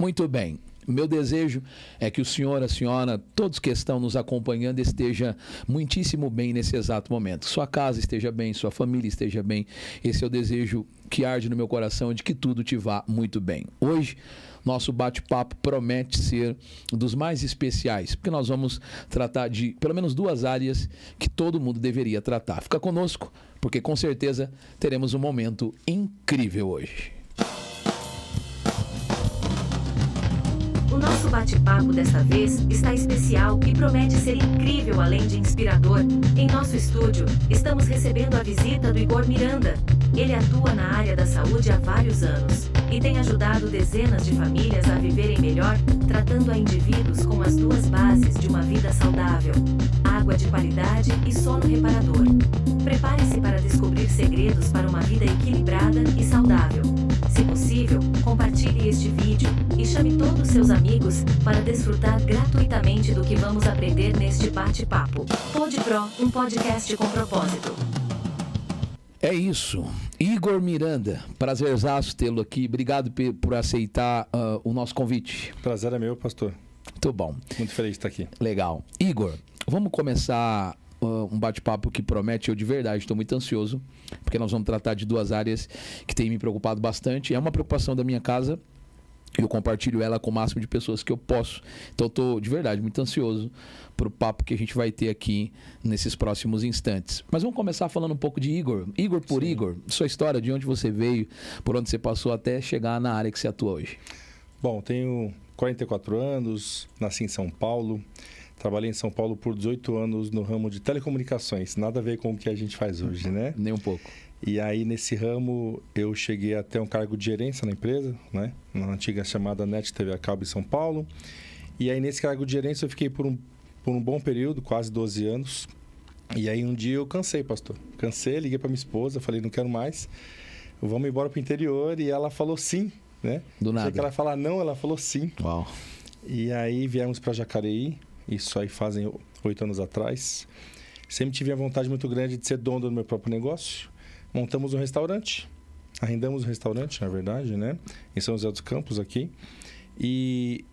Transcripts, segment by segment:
Muito bem. Meu desejo é que o senhor, a senhora, todos que estão nos acompanhando esteja muitíssimo bem nesse exato momento. Sua casa esteja bem, sua família esteja bem. Esse é o desejo que arde no meu coração de que tudo te vá muito bem. Hoje, nosso bate-papo promete ser dos mais especiais, porque nós vamos tratar de pelo menos duas áreas que todo mundo deveria tratar. Fica conosco, porque com certeza teremos um momento incrível hoje. O nosso bate-papo dessa vez está especial e promete ser incrível além de inspirador. Em nosso estúdio, estamos recebendo a visita do Igor Miranda. Ele atua na área da saúde há vários anos e tem ajudado dezenas de famílias a viverem melhor, tratando a indivíduos com as duas bases de uma vida saudável: água de qualidade e sono reparador. Prepare-se para descobrir segredos para uma vida equilibrada e saudável. Se possível, compartilhe este vídeo e chame todos seus amigos para desfrutar gratuitamente do que vamos aprender neste bate-papo. PodPro, um podcast com propósito. É isso. Igor Miranda, prazerzaço tê-lo aqui. Obrigado por aceitar o nosso convite. Prazer é meu, pastor. Muito bom. Muito feliz de estar aqui. Legal. Igor, vamos começar um bate-papo que promete. Eu de verdade estou muito ansioso, porque nós vamos tratar de duas áreas que têm me preocupado bastante. É uma preocupação da minha casa. Eu compartilho ela com o máximo de pessoas que eu posso. Então eu estou de verdade muito ansioso para o papo que a gente vai ter aqui nesses próximos instantes. Mas vamos começar falando um pouco de Igor. Igor por Sim. Igor, sua história, de onde você veio, por onde você passou até chegar na área que você atua hoje. Bom, tenho 44 anos, nasci em São Paulo. Trabalhei em São Paulo por 18 anos no ramo de telecomunicações. Nada a ver com o que a gente faz hoje, né? Nem um pouco. E aí, nesse ramo, eu cheguei até um cargo de gerência na empresa, né? Na antiga chamada NET TV a Cabo em São Paulo. E aí, nesse cargo de gerência, eu fiquei por um bom período, quase 12 anos. E aí, um dia eu cansei, pastor. Cansei, liguei para minha esposa, falei, não quero mais. Vamos embora para o interior. E ela falou sim, né? Do nada. Achei que ela ia falar não, ela falou sim. Uau. E aí, viemos para Jacareí. Isso aí fazem 8 anos atrás. Sempre tive a vontade muito grande de ser dono do meu próprio negócio. Montamos um restaurante, arrendamos um restaurante, na verdade, né? Em São José dos Campos, aqui. E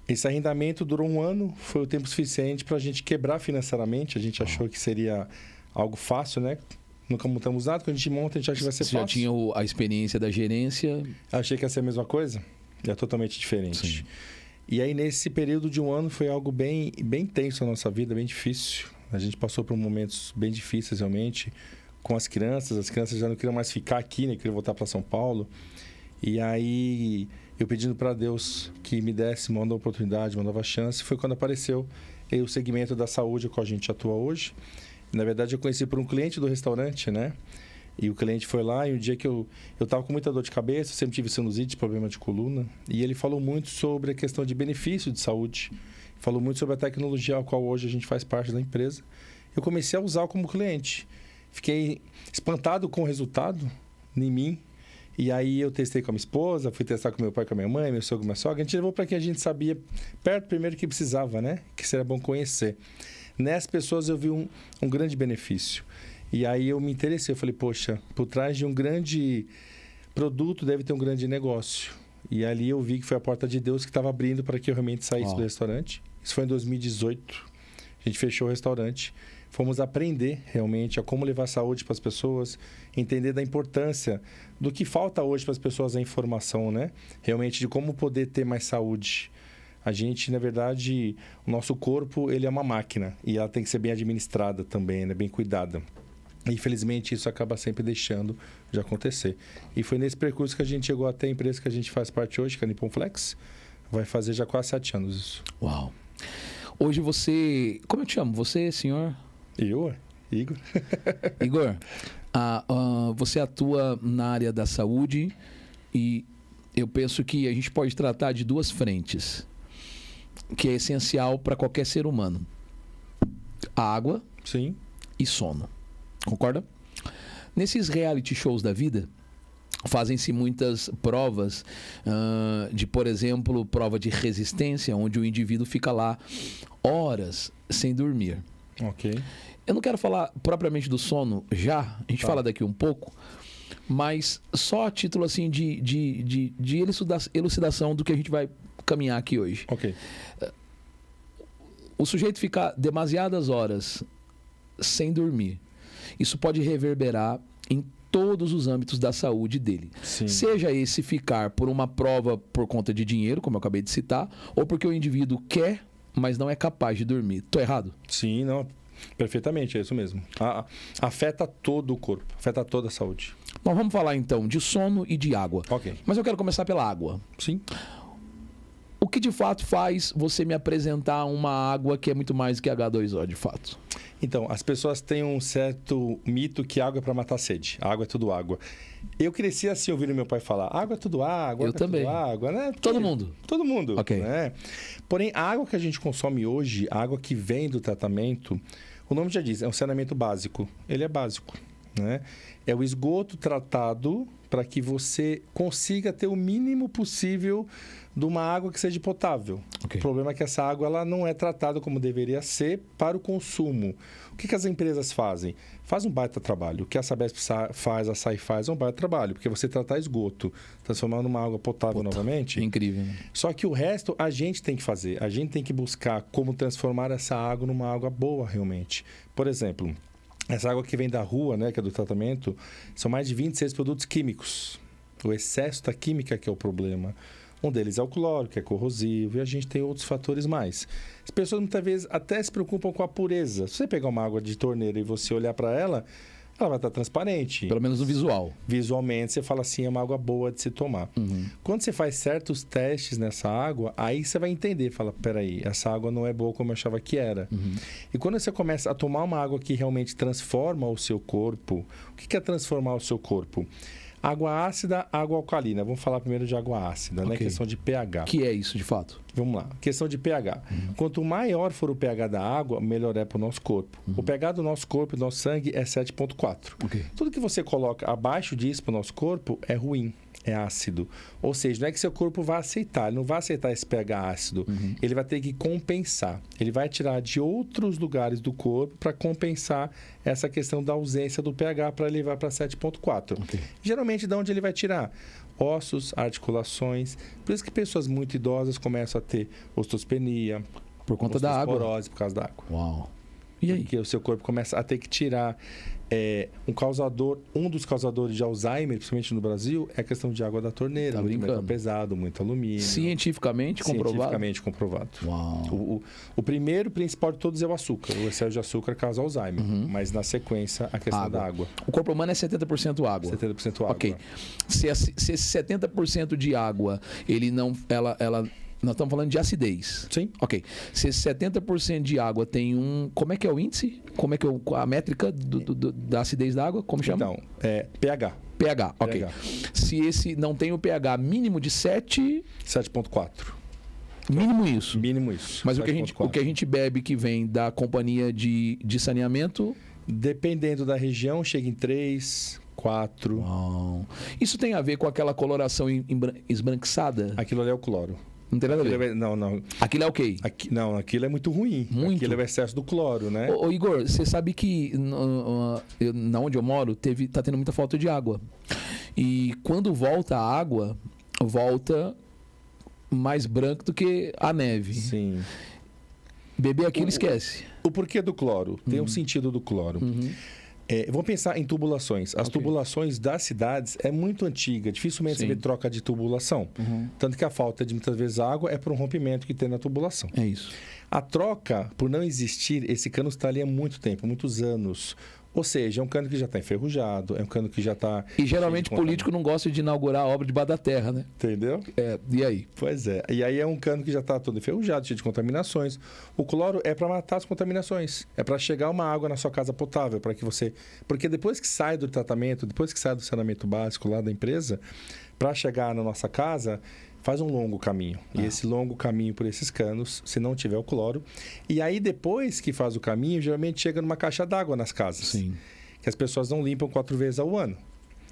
esse arrendamento durou 1 ano, foi o tempo suficiente para a gente quebrar financeiramente. A gente achou que seria algo fácil, né? Nunca montamos nada, quando a gente monta, a gente acha que vai ser Você fácil. Já tinha a experiência da gerência? Achei que ia ser a mesma coisa, é totalmente diferente. Sim. E aí, nesse período de 1 ano, foi algo bem tenso na nossa vida, bem difícil. A gente passou por momentos bem difíceis, realmente, com as crianças já não queriam mais ficar aqui, né? Queriam voltar para São Paulo. E aí, eu pedindo para Deus que me desse uma nova oportunidade, uma nova chance, foi quando apareceu o segmento da saúde com a gente atua hoje. Na verdade, eu conheci por um cliente do restaurante, né? E o cliente foi lá e um dia que eu estava com muita dor de cabeça, sempre tive sinusite, problema de coluna, e ele falou muito sobre a questão de benefício de saúde, falou muito sobre a tecnologia a qual hoje a gente faz parte da empresa. Eu comecei a usar como cliente. Fiquei espantado com o resultado em mim. E aí eu testei com a minha esposa, fui testar com meu pai, com a minha mãe, meu sogro, minha sogra. A gente levou para quem a gente sabia perto primeiro que precisava, né? Que seria bom conhecer. Nessas pessoas eu vi um grande benefício. E aí eu me interessei, eu falei, poxa, por trás de um grande produto deve ter um grande negócio. E ali eu vi que foi a porta de Deus que estava abrindo para que eu realmente saísse do restaurante. Isso foi em 2018. A gente fechou o restaurante. Fomos aprender realmente a como levar saúde para as pessoas, entender da importância do que falta hoje para as pessoas a informação, né? Realmente de como poder ter mais saúde. A gente, na verdade, o nosso corpo, ele é uma máquina e ela tem que ser bem administrada também, né? Bem cuidada. E, infelizmente, isso acaba sempre deixando de acontecer. E foi nesse percurso que a gente chegou até a empresa que a gente faz parte hoje, que é a Nippon Flex. Vai fazer já quase 7 anos isso. Uau! Hoje você... Como eu te chamo? Você, senhor? Eu, Igor. Igor, você atua na área da saúde e eu penso que a gente pode tratar de duas frentes, que é essencial para qualquer ser humano. Água Sim. E sono. Concorda? Nesses reality shows da vida, fazem-se muitas provas de, por exemplo, prova de resistência, onde o indivíduo fica lá horas sem dormir. Ok. Eu não quero falar propriamente do sono já, a gente fala daqui um pouco, mas só a título assim de elucidação do que a gente vai caminhar aqui hoje. Ok. O sujeito ficar demasiadas horas sem dormir, isso pode reverberar em todos os âmbitos da saúde dele. Sim. Seja esse ficar por uma prova por conta de dinheiro, como eu acabei de citar, ou porque o indivíduo quer, mas não é capaz de dormir. Tô errado? Sim, não. Perfeitamente, é isso mesmo. Afeta todo o corpo, afeta toda a saúde. Bom, vamos falar então de sono e de água. Ok. Mas eu quero começar pela água. Sim. O que de fato faz você me apresentar uma água que é muito mais do que H2O, de fato? Então, as pessoas têm um certo mito que água é para matar a sede. Água é tudo água. Eu cresci assim ouvindo meu pai falar, água é tudo água, eu água também. É tudo água, né? Todo mundo. Todo mundo. Ok. Né? Porém, a água que a gente consome hoje, a água que vem do tratamento, o nome já diz, é um saneamento básico. Ele é básico, né? É o esgoto tratado para que você consiga ter o mínimo possível de uma água que seja potável. Okay. O problema é que essa água ela não é tratada como deveria ser para o consumo. O que as empresas fazem? Faz um baita trabalho. O que a Sabesp faz, a SAI faz, é um baita trabalho. Porque você tratar esgoto, transformar numa água potável novamente... É incrível, né? Só que o resto a gente tem que fazer. A gente tem que buscar como transformar essa água numa água boa realmente. Por exemplo, essa água que vem da rua, né, que é do tratamento, são mais de 26 produtos químicos. O excesso da química que é o problema. Um deles é o cloro, que é corrosivo, e a gente tem outros fatores mais. As pessoas muitas vezes até se preocupam com a pureza. Se você pegar uma água de torneira e você olhar para ela, ela vai estar transparente. Pelo menos no visual. Visualmente, você fala assim, é uma água boa de se tomar. Uhum. Quando você faz certos testes nessa água, aí você vai entender, fala, peraí, essa água não é boa como eu achava que era. Uhum. E quando você começa a tomar uma água que realmente transforma o seu corpo, o que é transformar o seu corpo? Água ácida, água alcalina. Vamos falar primeiro de água ácida, né? Questão de pH. Que é isso, de fato? Vamos lá. Questão de pH. Quanto maior for o pH da água, melhor é para o nosso corpo. O pH do nosso corpo, do nosso sangue, é 7,4. Ok. Tudo que você coloca abaixo disso para o nosso corpo é ruim, é ácido. Ou seja, não é que seu corpo vai aceitar, ele não vai aceitar esse pH ácido. Ele vai ter que compensar. Ele vai tirar de outros lugares do corpo para compensar essa questão da ausência do pH para levar para 7,4. Ok. Geralmente, de onde ele vai tirar? Ossos, articulações. Por isso que pessoas muito idosas começam a ter osteopenia, Por conta da água. osteoporose por causa da água. Uau. E aí? Porque o seu corpo começa a ter que tirar um dos causadores de Alzheimer, principalmente no Brasil, é a questão de água da torneira, Tá muito brincando. metal pesado, muito alumínio. Cientificamente comprovado? Cientificamente comprovado. Uau. O primeiro principal de todos é o açúcar. O excesso de açúcar causa Alzheimer, mas na sequência a questão da água. O corpo humano é 70% água. 70% água. Ok. Se esse 70% de água, ele não... Nós estamos falando de acidez. Sim. Ok. Se esse 70% de água tem um... Como é que é o índice? Como é que é a métrica da acidez da água? Como chama? Então, pH. pH, ok. pH. Se esse não tem o pH mínimo de 7... 7,4. Mínimo isso. Mínimo isso. Mas o 7,4. que a gente bebe que vem da companhia de saneamento... Dependendo da região, chega em 3, 4. Uau. Isso tem a ver com aquela coloração esbranquiçada? Aquilo ali é o cloro. Não tem nada a ver. Não. Aquilo é ok? Aquilo é muito ruim. Muito. Aquilo é o excesso do cloro, né? Ô, Igor, você sabe que na onde eu moro tá tendo muita falta de água. E quando volta a água, volta mais branco do que a neve. Sim. Beber aquilo esquece. O porquê do cloro? Tem um sentido do cloro. Vamos pensar em tubulações. As tubulações das cidades é muito antiga. Dificilmente você vê troca de tubulação. Tanto que a falta de muitas vezes água é por um rompimento que tem na tubulação. É isso. A troca, por não existir, esse cano está ali há muito tempo, muitos anos. Ou seja, é um cano que já está enferrujado, é um cano que já está... E geralmente político não gosta de inaugurar a obra debaixo da terra, né? Entendeu? E aí? Pois é. E aí é um cano que já está todo enferrujado, cheio de contaminações. O cloro é para matar as contaminações. É para chegar uma água na sua casa potável, para que você... Porque depois que sai do tratamento, depois que sai do saneamento básico lá da empresa, para chegar na nossa casa... Faz um longo caminho. E esse longo caminho por esses canos, se não tiver o cloro. E aí, depois que faz o caminho, geralmente chega numa caixa d'água nas casas. Sim. Que as pessoas não limpam 4 vezes ao ano.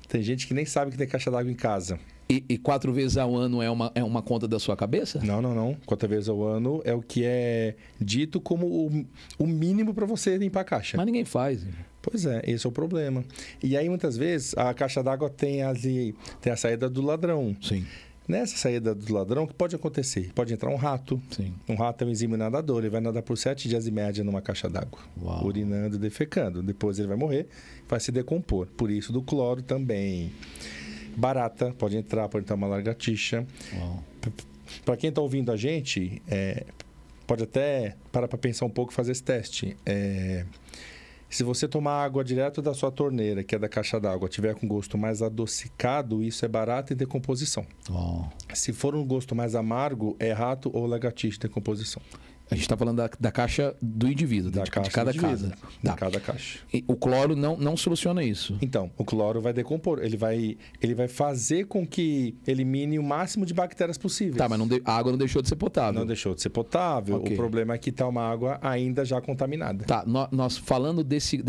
Tem gente que nem sabe que tem caixa d'água em casa. E 4 vezes ao ano é uma conta da sua cabeça? Não. 4 vezes ao ano é o que é dito como o mínimo para você limpar a caixa. Mas ninguém faz. Pois é, esse é o problema. E aí, muitas vezes, a caixa d'água tem a saída do ladrão. Sim. Nessa saída do ladrão, o que pode acontecer? Pode entrar um rato. Sim. Um rato é um exímio nadador, ele vai nadar por 7 dias em média numa caixa d'água, urinando e defecando. Depois ele vai morrer, vai se decompor. Por isso do cloro também. Barata, pode entrar uma lagartixa. Para quem está ouvindo a gente, pode até parar para pensar um pouco e fazer esse teste. Se você tomar água direto da sua torneira, que é da caixa d'água, tiver com gosto mais adocicado, isso é barata em decomposição. Se for um gosto mais amargo, é rato ou lagartixa em decomposição. A gente está falando da caixa do indivíduo, de cada casa. De cada caixa. E o cloro não soluciona isso. Então, o cloro vai decompor. Ele vai fazer com que elimine o máximo de bactérias possíveis. Tá, mas a água não deixou de ser potável. Não deixou de ser potável. Okay. O problema é que está uma água ainda já contaminada. Tá, nós falando desse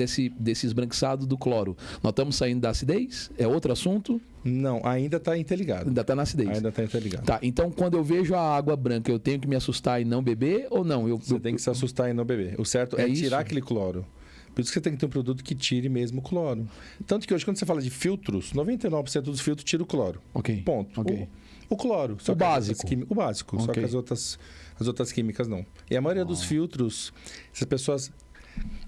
esbranquiçado do cloro, nós estamos saindo da acidez? É outro assunto? Não, ainda está interligado. Ainda está na acidez. Ainda está interligado. Tá, então quando eu vejo a água branca, eu tenho que me assustar e não beber ou não? Você tem que se assustar e não beber. O certo é tirar aquele cloro. Por isso que você tem que ter um produto que tire mesmo o cloro. Tanto que hoje, quando você fala de filtros, 99% dos filtros tira o cloro. Ok. Ponto. Okay. O cloro. O básico. O básico. Okay. Só que as outras químicas não. E a maioria dos filtros, se as pessoas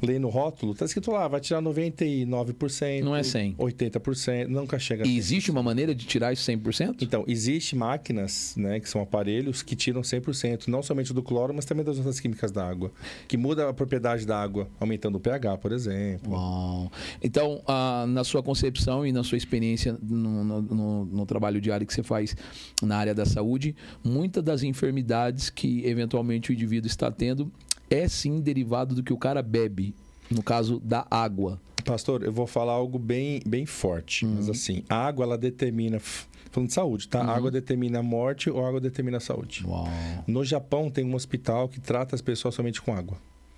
leem no rótulo, está escrito lá, vai tirar 99%. Não é 100%. 80%, nunca chega a 100%. E existe uma maneira de tirar isso 100%? Então, existem máquinas, né, que são aparelhos que tiram 100%, não somente do cloro, mas também das outras químicas da água, que muda a propriedade da água, aumentando o pH, por exemplo. Uau. Então, na sua concepção e na sua experiência no trabalho diário que você faz na área da saúde, muitas das enfermidades que eventualmente o indivíduo está tendo é sim derivado do que o cara bebe, no caso da água. Pastor, eu vou falar algo bem forte, mas assim, a água ela determina, falando de saúde, tá? A água determina a morte ou a água determina a saúde. Uau. No Japão tem um hospital que trata as pessoas somente com água.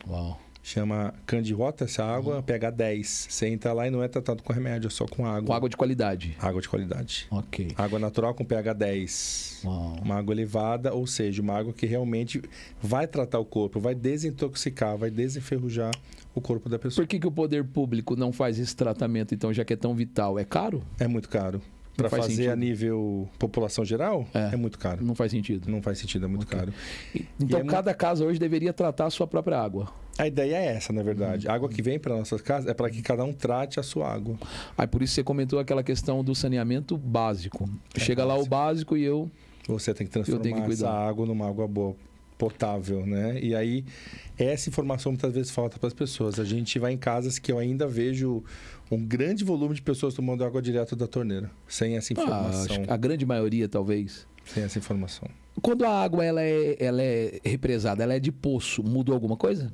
Uau. Chama Kanji Water, essa água, pH 10. Você entra lá e não é tratado com remédio, é só com água. Com água de qualidade. Água de qualidade. Ok. Água natural com pH 10. Uau. Uma água elevada, ou seja, uma água que realmente vai tratar o corpo, vai desintoxicar, vai desenferrujar o corpo da pessoa. Por que o poder público não faz esse tratamento, então, já que é tão vital? É caro? É muito caro. Para fazer sentido. A nível população geral, é muito caro. Não faz sentido. Não faz sentido, é muito caro. Então, cada casa hoje deveria tratar a sua própria água. A ideia é essa, na verdade. A água que vem para nossas casas é para que cada um trate a sua água. Por isso você comentou aquela questão do saneamento básico. Chega lá o básico e Você tem que transformar essa água numa água boa, potável, né? E aí, essa informação muitas vezes falta para as pessoas. A gente vai em casas que eu ainda vejo um grande volume de pessoas tomando água direto da torneira, sem essa informação. A grande maioria, talvez. Sem essa informação. Quando a água ela é represada, ela é de poço, mudou alguma coisa?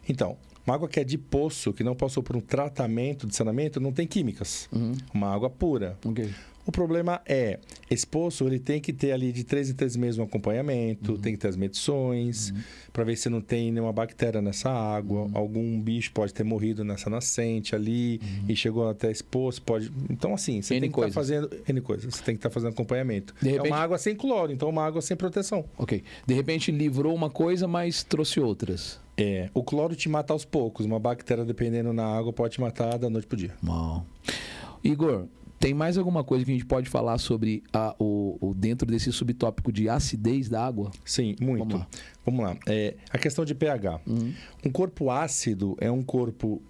Então, uma água que é de poço, que não passou por um tratamento de saneamento, não tem químicas. Uma água pura. Ok. O problema é, esse poço ele tem que ter ali de 3 em 3 meses um acompanhamento, tem que ter as medições, para ver se não tem nenhuma bactéria nessa água, algum bicho pode ter morrido nessa nascente ali e chegou até esse poço, pode... Então, assim, você tem que estar fazendo N coisas, você tem que estar fazendo acompanhamento. De repente... É uma água sem cloro, então uma água sem proteção. Ok. De repente livrou uma coisa, mas trouxe outras. O cloro te mata aos poucos, uma bactéria dependendo na água pode te matar da noite pro dia. Uau. Igor, tem mais alguma coisa que a gente pode falar sobre o dentro desse subtópico de acidez da água? Sim, muito. Vamos lá. A questão de pH. Um corpo ácido é um corpo...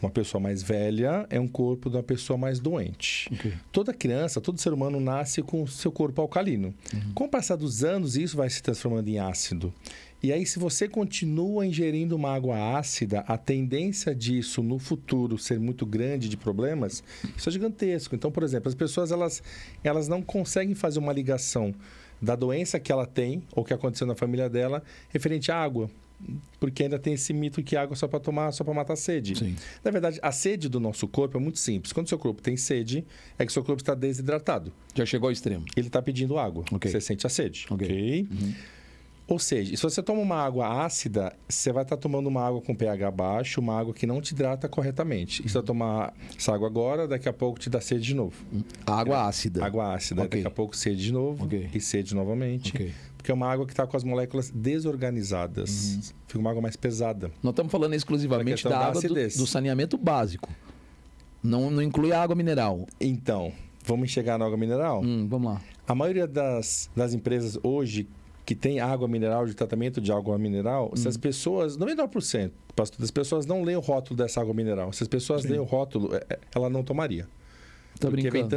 Uma pessoa mais velha é um corpo de uma pessoa mais doente. Okay. Toda criança, todo ser humano nasce com o seu corpo alcalino. Com o passar dos anos, isso vai se transformando em ácido. E aí, se você continua ingerindo uma água ácida, a tendência disso no futuro ser muito grande de problemas, isso é gigantesco. Então, por exemplo, as pessoas elas não conseguem fazer uma ligação da doença que ela tem ou que aconteceu na família dela referente à água. Porque ainda tem esse mito que água é só para tomar, só para matar a sede. Sim. Na verdade, a sede do nosso corpo é muito simples. Quando o seu corpo tem sede, é que o seu corpo está desidratado. Já chegou ao extremo. Ele está pedindo água. Okay. Você sente a sede. Ok. Ou seja, se você toma uma água ácida, você vai estar tomando uma água com pH baixo, uma água que não te hidrata corretamente. E se você tomar essa água agora, daqui a pouco te dá sede de novo. Água ácida. Água ácida. Okay. Daqui a pouco sede de novo e sede novamente. Okay. Porque é uma água que está com as moléculas desorganizadas. Fica uma água mais pesada. Nós estamos falando exclusivamente da água do saneamento básico. Não inclui a água mineral. Então, vamos chegar na água mineral? Vamos lá. A maioria das empresas hoje que tem água mineral, de tratamento de água mineral, se as pessoas, 99%, pastor, das pessoas não leem o rótulo dessa água mineral. Se as pessoas leem o rótulo, ela não tomaria. Tá porque brincando.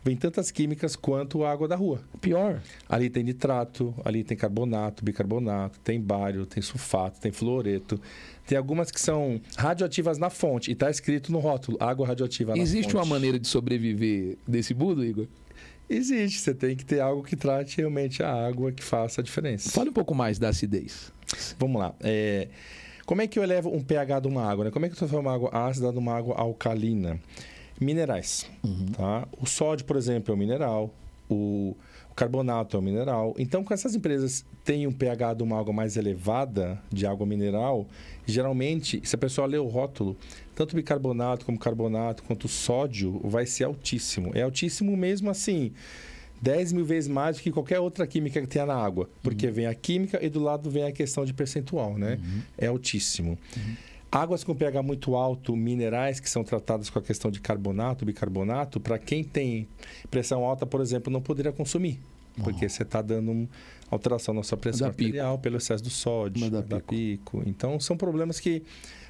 vem tantas químicas quanto a água da rua. Pior. Ali tem nitrato, ali tem carbonato, bicarbonato, tem bário, tem sulfato, tem fluoreto. Tem algumas que são radioativas na fonte e está escrito no rótulo, água radioativa na fonte. Existe uma maneira de sobreviver desse mundo, Igor? Existe, você tem que ter algo que trate realmente a água que faça a diferença. Fale um pouco mais da acidez. Vamos lá. Como é que eu elevo um pH de uma água? Né? Como é que eu transformo uma água ácida numa água alcalina? Minerais. Tá? O sódio, por exemplo, é um mineral. O carbonato é um mineral. Então, quando essas empresas têm um pH de uma água mais elevada, de água mineral, geralmente, se a pessoa ler o rótulo, tanto o bicarbonato como o carbonato, quanto o sódio, vai ser altíssimo. É altíssimo mesmo assim, 10 mil vezes mais do que qualquer outra química que tenha na água. Porque vem a química e do lado vem a questão de percentual, né? É altíssimo. Águas com pH muito alto, minerais que são tratadas com a questão de carbonato, bicarbonato, para quem tem pressão alta, por exemplo, não poderia consumir. Porque você está dando uma alteração na sua pressão arterial pelo excesso do sódio, da pico. Então, são problemas que,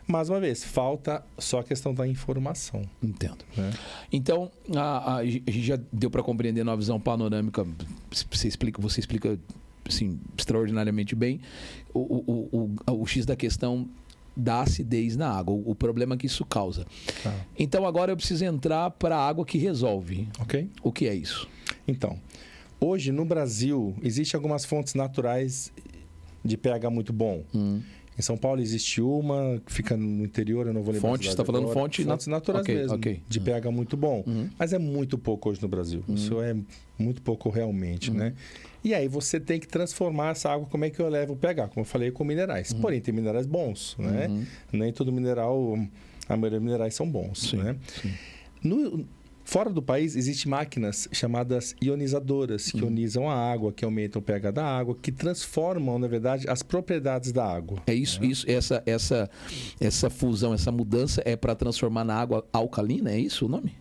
mais uma vez, falta só a questão da informação. Entendo. Né? Então, a gente já deu para compreender na visão panorâmica, você explica assim, extraordinariamente bem o X da questão da acidez na água, o problema que isso causa. Tá. Então, agora eu preciso entrar para a água que resolve. Ok? O que é isso? Então, hoje no Brasil, existem algumas fontes naturais de pH muito bom. Em São Paulo existe uma, que fica no interior, eu não vou lembrar. Fonte, você está falando fontes naturais mesmo, de pH muito bom. Mas é muito pouco hoje no Brasil. Isso é muito pouco realmente, né? E aí você tem que transformar essa água, como é que eu levo o pH? Como eu falei, com minerais. Porém, tem minerais bons, né? Nem todo mineral, a maioria dos minerais são bons, né? Sim. Fora do país, existem máquinas chamadas ionizadoras, que ionizam a água, que aumentam o pH da água, que transformam, na verdade, as propriedades da água. É isso, essa fusão, essa mudança é para transformar na água alcalina, é isso o nome?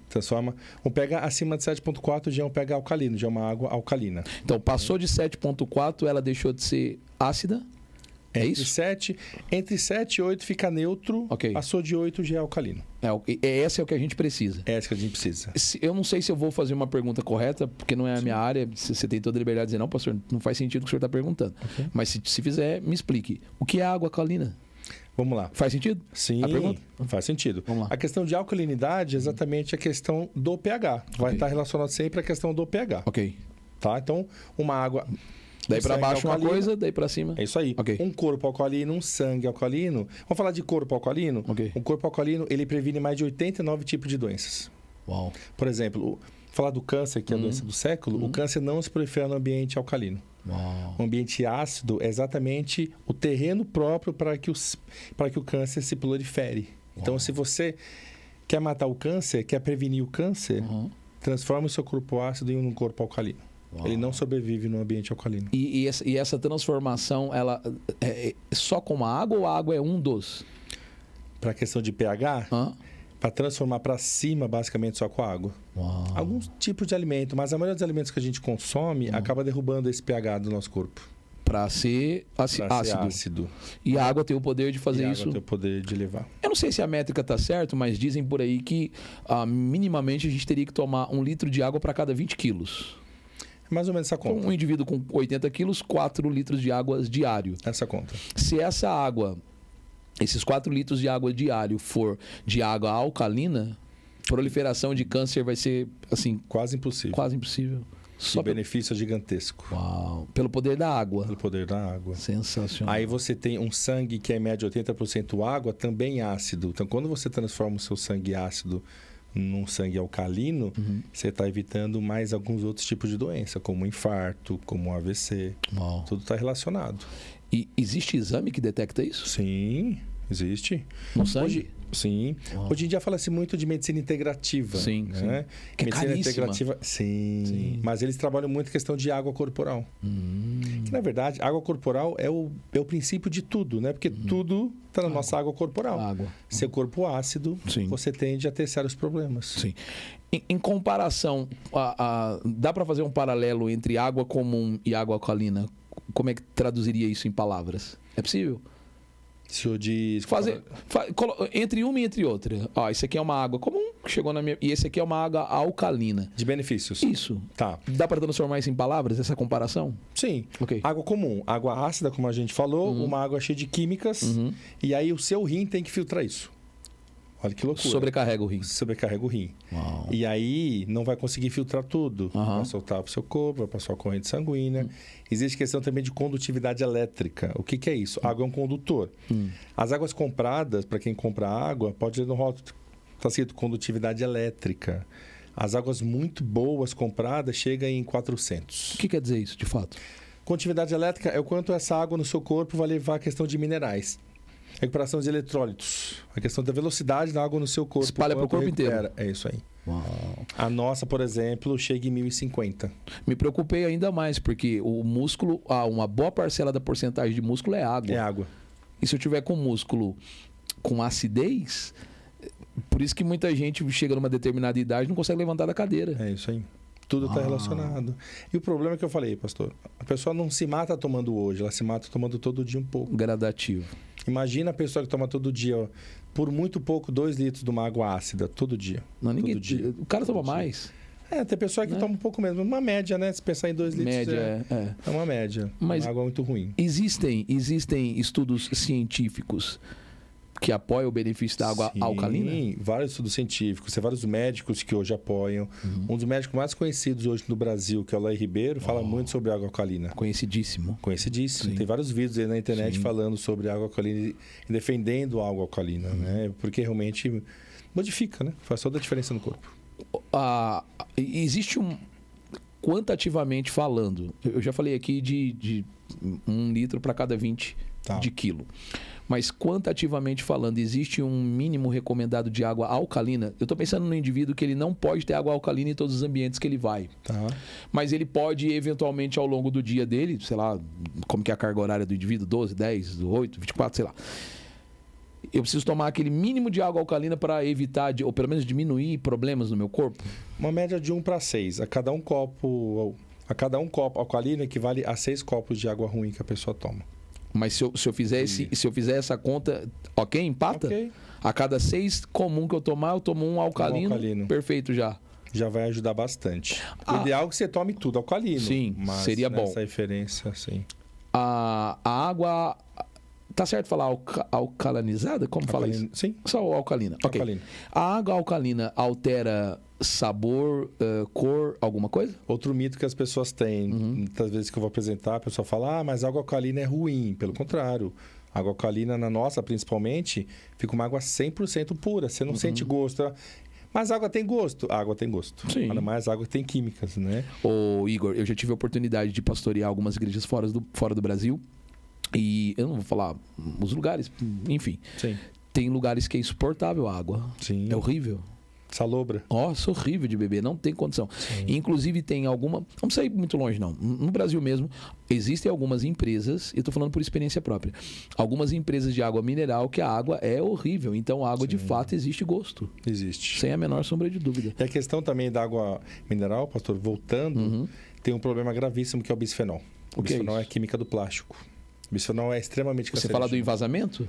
Transforma. Um pH acima de 7,4 já é um pH alcalino, já é uma água alcalina. Então, passou de 7,4, ela deixou de ser ácida? É isso? Entre 7 e 8 fica neutro, passou de 8 já é alcalino. Esse é o que a gente precisa. É esse que a gente precisa. Eu não sei se eu vou fazer uma pergunta correta, porque não é a minha área, você tem toda a liberdade de dizer, não, pastor, não faz sentido o que o senhor está perguntando. Mas se fizer, me explique. O que é água alcalina? Vamos lá. Faz sentido? Sim, a pergunta? Faz sentido. Vamos lá. A questão de alcalinidade é exatamente a questão do pH. Vai estar relacionado sempre à questão do pH. Ok. Tá? Então, uma água... Daí para baixo alcalino, uma coisa, daí para cima... É isso aí. Okay. Um corpo alcalino, um sangue alcalino. Vamos falar de corpo alcalino? Um corpo alcalino, ele previne mais de 89 tipos de doenças. Uau. Por exemplo, falar do câncer, que é a doença do século, o câncer não se prolifera no ambiente alcalino. Uau. O ambiente ácido é exatamente o terreno próprio para que o câncer se prolifere. Então, se você quer matar o câncer, quer prevenir o câncer, transforma o seu corpo ácido em um corpo alcalino. Uau. Ele não sobrevive no ambiente alcalino. E essa transformação, ela é só com a água ou a água é um dos? Para a questão de pH, para transformar para cima, basicamente só com a água. Uau. Alguns tipos de alimento, mas a maioria dos alimentos que a gente consome acaba derrubando esse pH do nosso corpo. Para ser ácido. E a água tem o poder de fazer isso. A água tem o poder de levar. Eu não sei se a métrica está certa, mas dizem por aí que minimamente a gente teria que tomar 1 litro de água para cada 20 quilos. Mais ou menos essa conta. Um indivíduo com 80 quilos, 4 litros de água diário. Essa conta. Se essa água, esses 4 litros de água diário for de água alcalina, proliferação de câncer vai ser, assim... Quase impossível. Quase impossível. O benefício é gigantesco. Uau. Pelo poder da água. Pelo poder da água. Sensacional. Aí você tem um sangue que é em média 80% água, também ácido. Então, quando você transforma o seu sangue ácido num sangue alcalino, você está evitando mais alguns outros tipos de doença, como infarto, como AVC. Uau. Tudo está relacionado. E existe exame que detecta isso? Sim, existe. No sangue? Sim. Hoje em dia fala-se muito de medicina integrativa. Sim, né? Que é medicina caríssima. integrativa. Sim. Mas eles trabalham muito a questão de água corporal. Que, na verdade, água corporal é o princípio de tudo, né? Porque tudo está na nossa água corporal. Água. Seu corpo ácido, Sim. você tende a ter sérios problemas. Sim. Em comparação, dá para fazer um paralelo entre água comum e água alcalina? Como é que traduziria isso em palavras? É possível? O senhor diz... Entre uma e entre outra. Esse aqui é uma água comum, que chegou na minha... E esse aqui é uma água alcalina. De benefícios. Isso. Tá. Dá para transformar isso em palavras, essa comparação? Sim. Ok. Água comum. Água ácida, como a gente falou. Uma água cheia de químicas. E aí o seu rim tem que filtrar isso. Olha que loucura. Sobrecarrega o rim. Sobrecarrega o rim. Uau. E aí não vai conseguir filtrar tudo. Vai soltar para o seu corpo, vai passar a corrente sanguínea. Existe questão também de condutividade elétrica. O que é isso? A água é um condutor. As águas compradas, para quem compra água, pode ler no rótulo, está escrito condutividade elétrica. As águas muito boas compradas chegam em 400. O que quer dizer isso, de fato? Condutividade elétrica é o quanto essa água no seu corpo vai levar a questão de minerais. Recuperação de eletrólitos. A questão da velocidade da água no seu corpo. Espalha para o corpo inteiro. É isso aí. Uau. A nossa, por exemplo, chega em 1050. Me preocupei ainda mais, porque o músculo, uma boa parcela da porcentagem de músculo é água. É água. E se eu tiver com músculo com acidez, por isso que muita gente chega numa determinada idade e não consegue levantar da cadeira. É isso aí. Tudo está relacionado. E o problema é que eu falei, pastor, a pessoa não se mata tomando hoje, ela se mata tomando todo dia um pouco. Gradativo. Imagina a pessoa que toma todo dia, por muito pouco, 2 litros de uma água ácida, todo dia. Não, ninguém, todo dia. O cara toma mais. Tem pessoa que toma um pouco menos. Uma média, né? Se pensar em 2 litros, Média, é uma média. Mas uma água muito ruim. Existem estudos científicos que apoiam o benefício da água alcalina? Sim, vários estudos científicos. Tem vários médicos que hoje apoiam. Um dos médicos mais conhecidos hoje no Brasil, que é o Laí Ribeiro, fala muito sobre água alcalina. Conhecidíssimo. Conhecidíssimo. Sim. Tem vários vídeos aí na internet falando sobre água alcalina e defendendo a água alcalina, né? Porque realmente modifica, né? Faz toda a diferença no corpo. Existe quantitativamente falando, eu já falei aqui de 1 litro para cada 20 de quilo. Mas quantitativamente falando, existe um mínimo recomendado de água alcalina? Eu estou pensando no indivíduo que ele não pode ter água alcalina em todos os ambientes que ele vai. Mas ele pode, eventualmente, ao longo do dia dele, sei lá, como que é a carga horária do indivíduo, 12, 10, 8, 24, sei lá. Eu preciso tomar aquele mínimo de água alcalina para evitar, ou pelo menos diminuir problemas no meu corpo? Uma média de 1 para 6. A cada um copo alcalino equivale a 6 copos de água ruim que a pessoa toma. Mas se eu fizer essa conta, ok? Empata? Ok. A cada 6 comum que eu tomar, eu tomo um alcalino. Perfeito já. Já vai ajudar bastante. O ideal é que você tome tudo alcalino. Sim, mas seria bom. Essa referência, sim. A água... Tá certo falar alcalinizada? Como fala isso? Sim. Só alcalina. Ok. Alcalina. A água alcalina altera sabor, cor, alguma coisa? Outro mito que as pessoas têm, muitas vezes que eu vou apresentar, a pessoa fala, mas água alcalina é ruim. Pelo contrário, água alcalina na nossa, principalmente, fica uma água 100% pura. Você não sente gosto. Mas a água tem gosto? A água tem gosto. Sim. Ainda mais água tem químicas, né? Ô, Igor, eu já tive a oportunidade de pastorear algumas igrejas fora do Brasil. E eu não vou falar os lugares, enfim. Sim. Tem lugares que é insuportável a água. Sim. É horrível. Salobra. Nossa, horrível de beber, não tem condição. Inclusive tem alguma... Não precisa ir muito longe, não. No Brasil mesmo, existem algumas empresas, eu estou falando por experiência própria, algumas empresas de água mineral que a água é horrível. Então a água, de fato, existe gosto. Existe. Sem a menor sombra de dúvida. E a questão também da água mineral, pastor, voltando, tem um problema gravíssimo que é o bisfenol. O bisfenol é a química do plástico. O bisfenol é extremamente cancerígeno. Você fala do envasamento?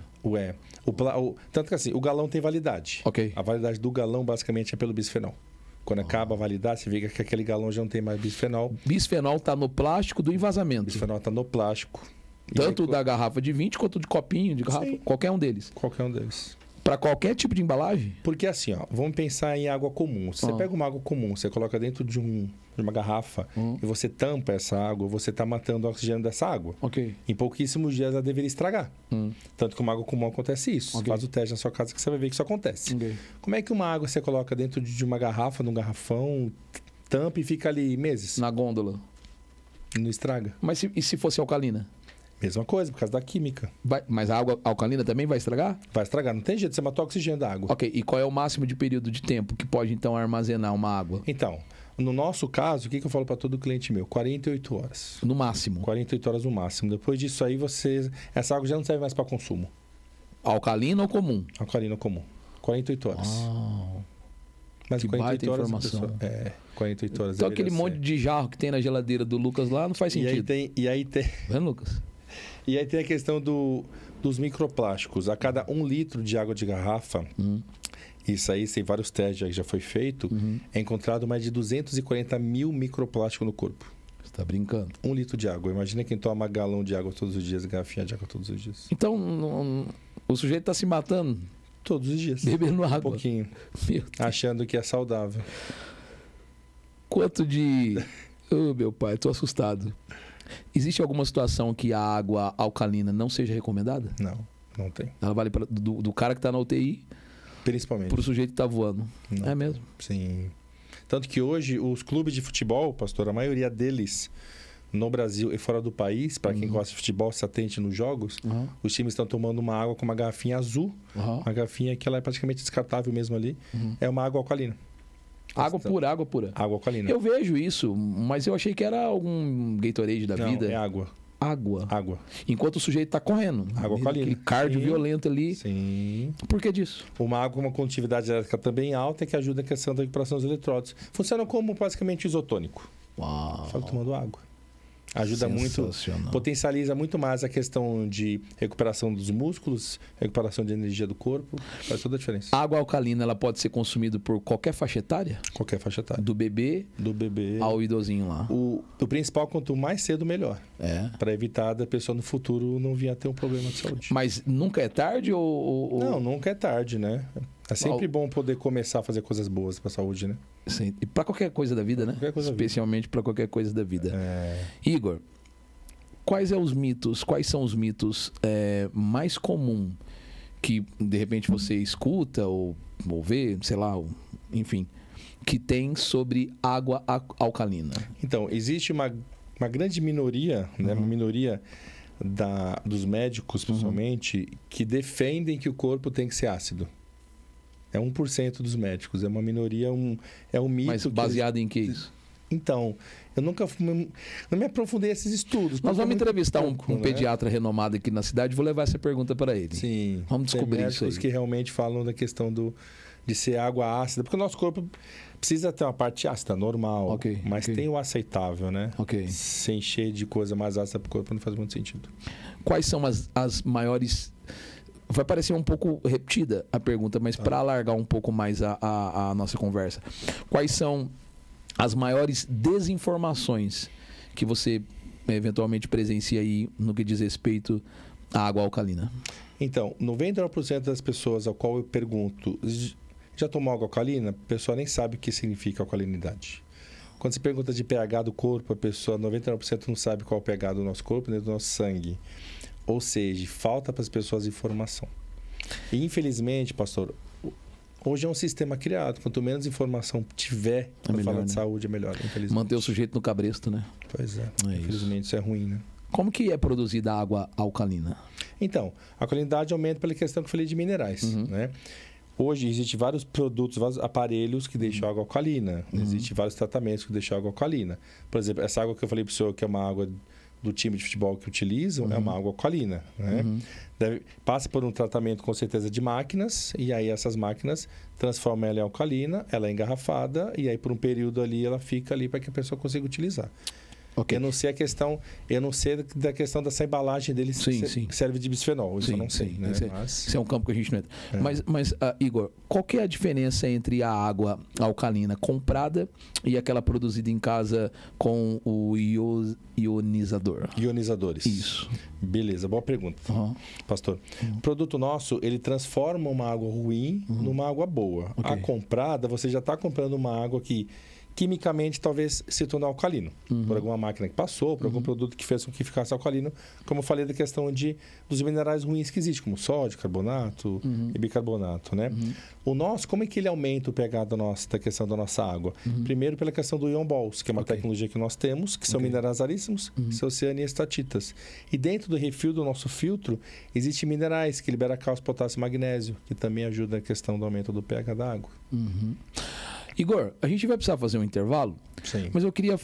Tanto que assim, o galão tem validade. Ok. A validade do galão basicamente é pelo bisfenol. Quando acaba a validade, você vê que aquele galão já não tem mais bisfenol. Bisfenol está no plástico do envasamento. Bisfenol está no plástico. Tanto da garrafa de 20 quanto de copinho, de garrafa. Sim. Qualquer um deles. Qualquer um deles. Para qualquer tipo de embalagem? Porque assim, vamos pensar em água comum. Se você pega uma água comum, você coloca dentro de uma garrafa e você tampa essa água, você está matando o oxigênio dessa água. Ok. Em pouquíssimos dias ela deveria estragar. Tanto que uma água comum acontece isso. Okay. Faz o teste na sua casa que você vai ver que isso acontece. Okay. Como é que uma água você coloca dentro de uma garrafa, num garrafão, tampa e fica ali meses? Na gôndola. Não estraga. Mas e se fosse alcalina? Mesma coisa, por causa da química. Mas a água alcalina também vai estragar? Vai estragar, não tem jeito, você matou o oxigênio da água. Ok, e qual é o máximo de período de tempo que pode, então, armazenar uma água? Então, no nosso caso, o que eu falo para todo cliente meu? 48 horas. No máximo. 48 horas no máximo. Depois disso aí, essa água já não serve mais para consumo. Alcalina ou comum? Alcalina comum. 48 horas. Mas que 48 baita horas, informação. 48 horas. Então aquele deveria monte de jarro que tem na geladeira do Lucas lá não faz ser. sentido. E aí tem Vendo, Lucas? E aí tem a questão dos microplásticos. A cada 1 litro de água de garrafa, isso aí, tem vários testes que já foi feito, é encontrado mais de 240 mil microplásticos no corpo. Você tá brincando. 1 litro de água. Imagina quem toma galão de água todos os dias, garrafinha de água todos os dias. Então, o sujeito tá se matando, Todos os dias. bebendo água. Um pouquinho. Meu Deus. Achando que é saudável. Quanto de... Oh, meu pai, tô assustado. Existe alguma situação que a água alcalina não seja recomendada? Não tem. Ela vale do cara que tá na UTI Principalmente. pro sujeito que tá voando. Não. É mesmo? Sim. Tanto que hoje os clubes de futebol, pastor, a maioria deles no Brasil e fora do país, para quem gosta de futebol, se atente nos jogos, os times estão tomando uma água com uma garrafinha azul, uma garrafinha que ela é praticamente descartável mesmo ali, é uma água alcalina. Água pura, água pura. Água alcalina. Eu vejo isso, mas eu achei que era algum Gatorade da Não, vida. é água. Água. Água. Enquanto o sujeito tá correndo. Água alcalina. Aquele cardio Sim. violento ali. Sim. Por que disso? Uma água com uma condutividade elétrica também alta que ajuda a questão da recuperação dos eletrólitos. Funciona como basicamente isotônico. Uau. Só que tomando água. Ajuda muito, Sensacional. potencializa muito mais a questão de recuperação dos músculos, recuperação de energia do corpo, faz toda a diferença. Água alcalina, ela pode ser consumida por qualquer faixa etária? Qualquer faixa etária. Do bebê Do bebê. ao idosinho lá. O principal, quanto mais cedo, melhor. É. Para evitar da pessoa no futuro não vir a ter um problema de saúde. Mas nunca é tarde ou... Não, nunca é tarde, né? É sempre bom poder começar a fazer coisas boas para a saúde, né? Sim. E pra qualquer coisa da vida, né? Qualquer coisa da vida. Especialmente pra qualquer coisa da vida. Igor, quais são os mitos mais comuns que de repente você escuta ou vê, sei lá, enfim, que tem sobre água alcalina? Então, existe uma grande minoria, né? Uma minoria dos médicos, principalmente, que defendem que o corpo tem que ser ácido. É 1% dos médicos, é uma minoria, é um mito. Mas baseado em que isso? Então, eu nunca não me aprofundei nesses estudos. Nós vamos entrevistar pouco, um né? pediatra renomado aqui na cidade, vou levar essa pergunta para ele. Sim. Vamos descobrir tem isso médicos aí. que realmente falam da questão de ser água ácida, porque o nosso corpo precisa ter uma parte ácida normal, Ok, mas ok. tem o aceitável, né? Ok. Se encher de coisa mais ácida para o corpo não faz muito sentido. Quais são as maiores... Vai parecer um pouco repetida a pergunta, mas para alargar um pouco mais a nossa conversa. Quais são as maiores desinformações que você eventualmente presencia aí no que diz respeito à água alcalina? Então, 99% das pessoas ao qual eu pergunto, já tomou água alcalina? A pessoa nem sabe o que significa alcalinidade. Quando você pergunta de pH do corpo, a pessoa, 99% não sabe qual é o pH do nosso corpo, nem do nosso sangue. Ou seja, falta para as pessoas informação. E, infelizmente, pastor, hoje é um sistema criado. Quanto menos informação tiver para melhor, falar né? de saúde, é melhor, infelizmente. Manter o sujeito no cabresto, né? Pois é. É Infelizmente, isso é ruim, né? Como que é produzida a água alcalina? Então, a alcalinidade aumenta pela questão que eu falei de minerais, né? Hoje, existem vários produtos, vários aparelhos que deixam água alcalina. Existem vários tratamentos que deixam água alcalina. Por exemplo, essa água que eu falei para o senhor, que é uma água do time de futebol que utilizam, é uma água alcalina, né? Passa por um tratamento, com certeza, de máquinas, e aí essas máquinas transformam ela em alcalina, ela é engarrafada, e aí por um período ali ela fica ali para que a pessoa consiga utilizar. Ok. Eu não sei da questão dessa embalagem dele Sim. que serve de bisfenol, isso eu não sei, né? Esse é um campo que a gente não entra. Mas Igor, qual que é a diferença entre a água alcalina comprada e aquela produzida em casa com o ionizador? Ionizadores. Isso. Beleza, boa pergunta, pastor. O produto nosso, ele transforma uma água ruim numa água boa. Ok. A comprada, você já está comprando uma água que quimicamente talvez se tornou alcalino. Por alguma máquina que passou, por algum produto que fez com que ficasse alcalino. Como eu falei da questão dos minerais ruins que existem, como sódio, carbonato e bicarbonato, né? O nosso, como é que ele aumenta o pH da questão da nossa água? Primeiro pela questão do ion balls, que é uma tecnologia que nós temos, que são minerais raríssimos, que são ciano e estatitas. E dentro do refil do nosso filtro, existem minerais que liberam cálcio, potássio e magnésio, que também ajudam na questão do aumento do pH da água. Igor, a gente vai precisar fazer um intervalo, Sim. mas eu queria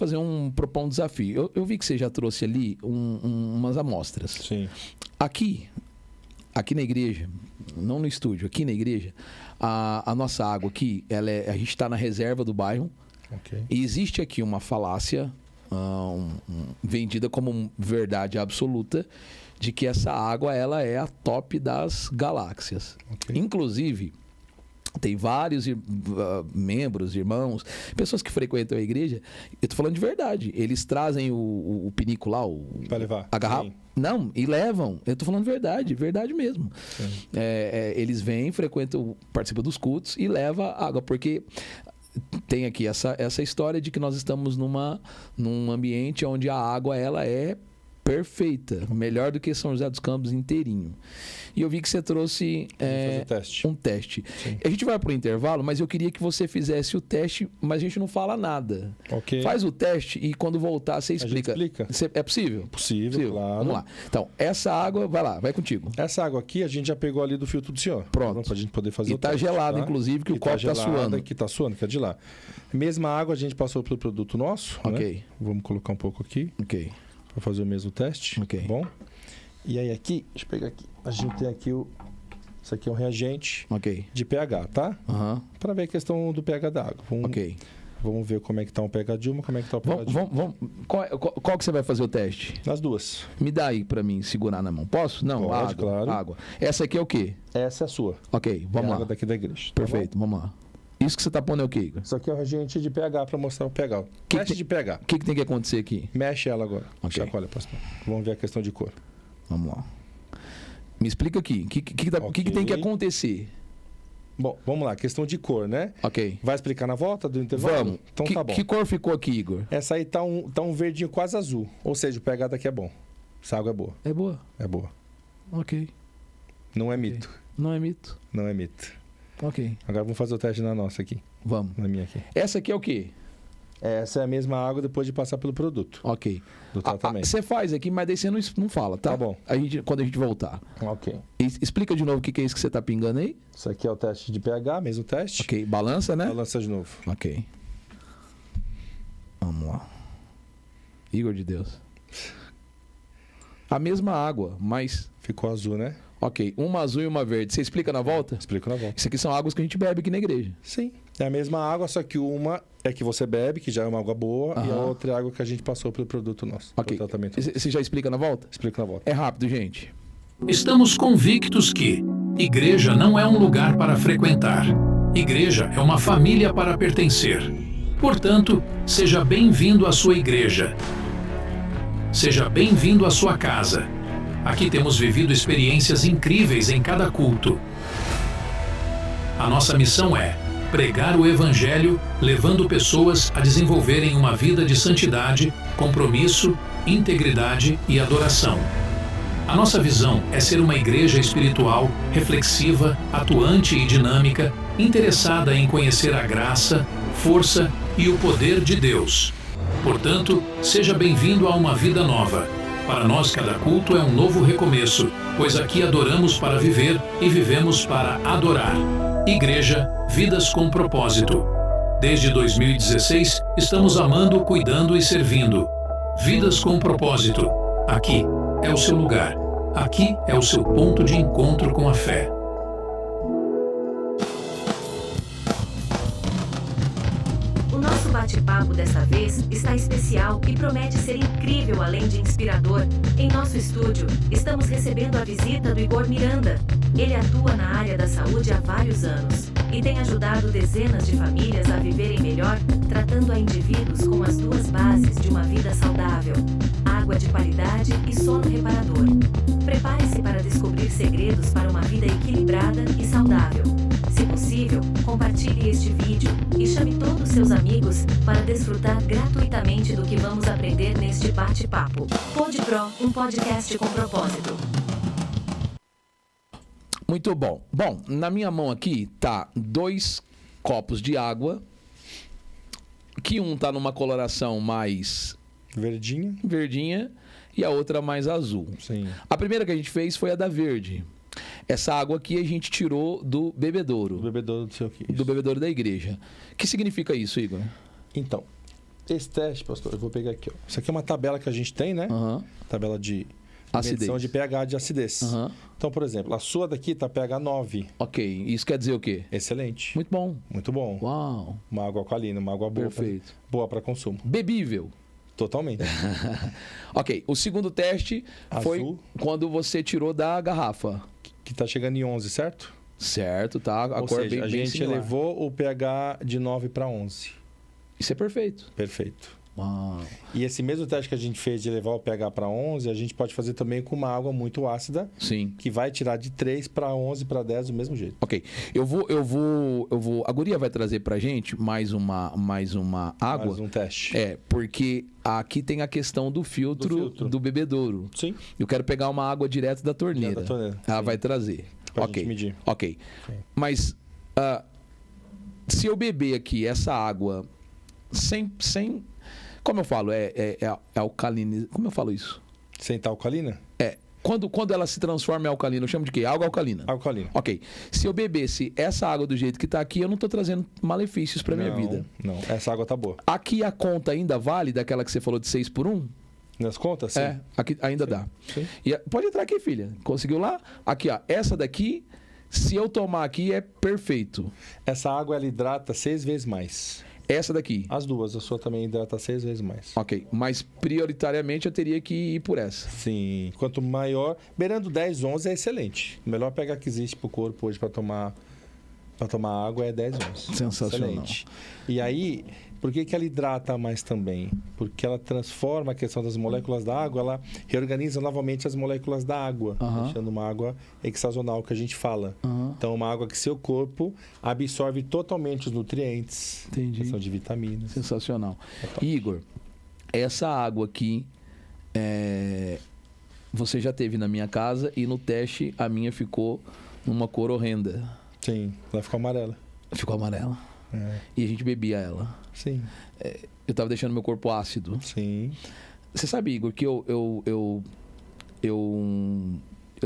propor um desafio. Eu vi que você já trouxe ali umas amostras. Sim. Aqui na igreja, não no estúdio, aqui na igreja, a nossa água aqui, a gente está na reserva do bairro. Okay. E existe aqui uma falácia vendida como verdade absoluta de que essa água ela é a top das galáxias. Okay. Inclusive, tem vários membros, irmãos, pessoas que frequentam a igreja. Eu tô falando de verdade. Eles trazem o pinico lá, para levar. A garrafa. Sim. Não, e levam. Eu tô falando verdade mesmo. Eles vêm, frequentam, participam dos cultos e levam água, porque tem aqui essa história de que nós estamos num ambiente onde a água ela é perfeita, melhor do que São José dos Campos inteirinho. E eu vi que você trouxe um teste. Sim. A gente vai para o intervalo, mas eu queria que você fizesse o teste, mas a gente não fala nada. Okay. Faz o teste e quando voltar você explica. É possível? Possível, claro. Vamos lá. Então, essa água, vai contigo. Essa água aqui a gente já pegou ali do filtro do senhor. Pronto. Pra gente poder fazer o teste. E tá gelado, inclusive, que o copo tá suando. Aqui tá suando, que é de lá. Mesma água a gente passou pelo produto nosso. Ok. Né? Vamos colocar um pouco aqui. Ok. Para fazer o mesmo teste. Ok. Tá bom? E aí aqui, deixa eu pegar aqui. A gente tem aqui isso aqui é um reagente de pH, tá? Para ver a questão do pH da água. Vamos ver como é que tá o pH de uma, como é que tá o pH de outra. Qual que você vai fazer o teste? Nas duas. Me dá aí para mim segurar na mão. Posso? Não, pode, claro. Água. Essa aqui é o quê? Essa é a sua. Ok, vamos lá. Água daqui da igreja. Perfeito, vamos lá. Isso que você tá pondo é o quê, Igor? Isso aqui é o reagente de pH para mostrar o pH. Teste de pH. O que tem que acontecer aqui? Mexe ela agora. Okay. Chacoalha, pastor. Vamos ver a questão de cor. Vamos lá. Me explica aqui. O que tem que acontecer? Bom, vamos lá. Questão de cor, né? Ok. Vai explicar na volta do intervalo? Vamos. Então tá bom. Que cor ficou aqui, Igor? Essa aí tá um verdinho quase azul. Ou seja, o pH daqui é bom. Essa água é boa. É boa? É boa. Ok. Não é mito. Não é mito? Não é mito. Ok. Agora vamos fazer o teste na nossa aqui. Vamos. Na minha aqui. Essa aqui é o quê? Essa é a mesma água depois de passar pelo produto. Ok. Do tratamento. Você faz aqui, mas daí você não fala, tá? Tá bom. Quando a gente voltar. Ok. Explica de novo o que é isso que você tá pingando aí. Isso aqui é o teste de pH, mesmo teste. Ok. Balança, né? Balança de novo. Ok. Vamos lá. Igor de Deus. A mesma água, mas... Ficou azul, né? Ok. Uma azul e uma verde. Você explica na volta? Explico na volta. Isso aqui são águas que a gente bebe aqui na igreja. Sim. É a mesma água, só que uma é que você bebe, que já é uma água boa, e a outra é a água que a gente passou pelo produto nosso. Ok. Pelo tratamento. Você já explica na volta? Explico na volta. É rápido, gente. Estamos convictos que igreja não é um lugar para frequentar. Igreja é uma família para pertencer. Portanto, seja bem-vindo à sua igreja. Seja bem-vindo à sua casa. Aqui temos vivido experiências incríveis em cada culto. A nossa missão é pregar o Evangelho, levando pessoas a desenvolverem uma vida de santidade, compromisso, integridade e adoração. A nossa visão é ser uma igreja espiritual, reflexiva, atuante e dinâmica, interessada em conhecer a graça, força e o poder de Deus. Portanto, seja bem-vindo a uma vida nova. Para nós, cada culto é um novo recomeço, pois aqui adoramos para viver e vivemos para adorar. Igreja, vidas com propósito. Desde 2016, estamos amando, cuidando e servindo. Vidas com propósito. Aqui é o seu lugar. Aqui é o seu ponto de encontro com a fé. O nosso bate-papo dessa vez está especial e promete ser incrível além de inspirador. Em nosso estúdio, estamos recebendo a visita do Igor Miranda. Ele atua na área da saúde há vários anos e tem ajudado dezenas de famílias a viverem melhor, tratando a indivíduos com as duas bases de uma vida saudável: água de qualidade e sono reparador. Prepare-se para descobrir segredos para uma vida equilibrada e saudável. Se possível, compartilhe este vídeo e chame todo o seu seus amigos para desfrutar gratuitamente do que vamos aprender neste bate-papo. PodPro, um podcast com propósito. Muito bom. Bom, na minha mão aqui tá 2 copos de água, que um tá numa coloração mais verdinha e a outra mais azul. Sim. A primeira que a gente fez foi a da verde. Essa água aqui a gente tirou do bebedouro. Do bebedouro do seu queijo. Do bebedouro da igreja. O que significa isso, Igor? Então, esse teste, pastor, eu vou pegar aqui. Ó. Isso aqui é uma tabela que a gente tem, né? Tabela de medição de pH de acidez. Então, por exemplo, a sua daqui tá pH 9. Ok, isso quer dizer o quê? Excelente. Muito bom. Muito bom. Uau. Uma água alcalina, uma água boa. Perfeito. Boa para consumo. Bebível. Totalmente. Ok, o segundo teste foi Azul. quando você tirou da garrafa. Que tá chegando em 11, certo? Certo, tá? A Ou cor seja, bem, a bem gente similar. elevou o pH de 9 para 11. Isso é perfeito. Perfeito. Uau. E esse mesmo teste que a gente fez de elevar o pH para 11, a gente pode fazer também com uma água muito ácida, Sim. que vai tirar de 3 para 11 para 10 do mesmo jeito. Ok, eu vou. A guria vai trazer pra gente mais uma água. Mais um teste. Porque aqui tem a questão do filtro do bebedouro. Sim. Eu quero pegar uma água direto da torneira. Direto da torneira, Ela sim. vai trazer. Pra Ok. gente medir. Ok. Sim. Mas se eu beber aqui essa água sem como eu falo, é alcalina. Como eu falo isso? Sem estar alcalina? Quando ela se transforma em alcalina, eu chamo de quê? Água alcalina. Alcalina. Ok. Se eu bebesse essa água do jeito que tá aqui, eu não tô trazendo malefícios pra minha vida. Não, essa água tá boa. Aqui a conta ainda vale daquela que você falou de 6 por 1? Nas contas? Sim. Aqui ainda dá. Sim. E pode entrar aqui, filha. Conseguiu lá? Aqui, ó. Essa daqui, se eu tomar aqui, é perfeito. Essa água, ela hidrata 6 vezes mais. Essa daqui. As duas, a sua também hidrata 6 vezes mais. Ok. Mas prioritariamente eu teria que ir por essa. Sim. Quanto maior, beirando 10, 11 é excelente. O melhor pH que existe pro corpo hoje para tomar água é 10, 11. Sensacional. Excelente. E aí, por que ela hidrata mais também? Porque ela transforma a questão das moléculas da água, ela reorganiza novamente as moléculas da água, deixando uma água hexazonal que a gente fala. Então, uma água que seu corpo absorve totalmente os nutrientes, Entendi. questão de vitaminas. Sensacional. Igor, essa água aqui, você já teve na minha casa e no teste a minha ficou numa cor horrenda. Sim, ela ficou amarela. Ficou amarela. E a gente bebia ela. Sim. Eu tava deixando meu corpo ácido. Sim. Você sabe, Igor, que eu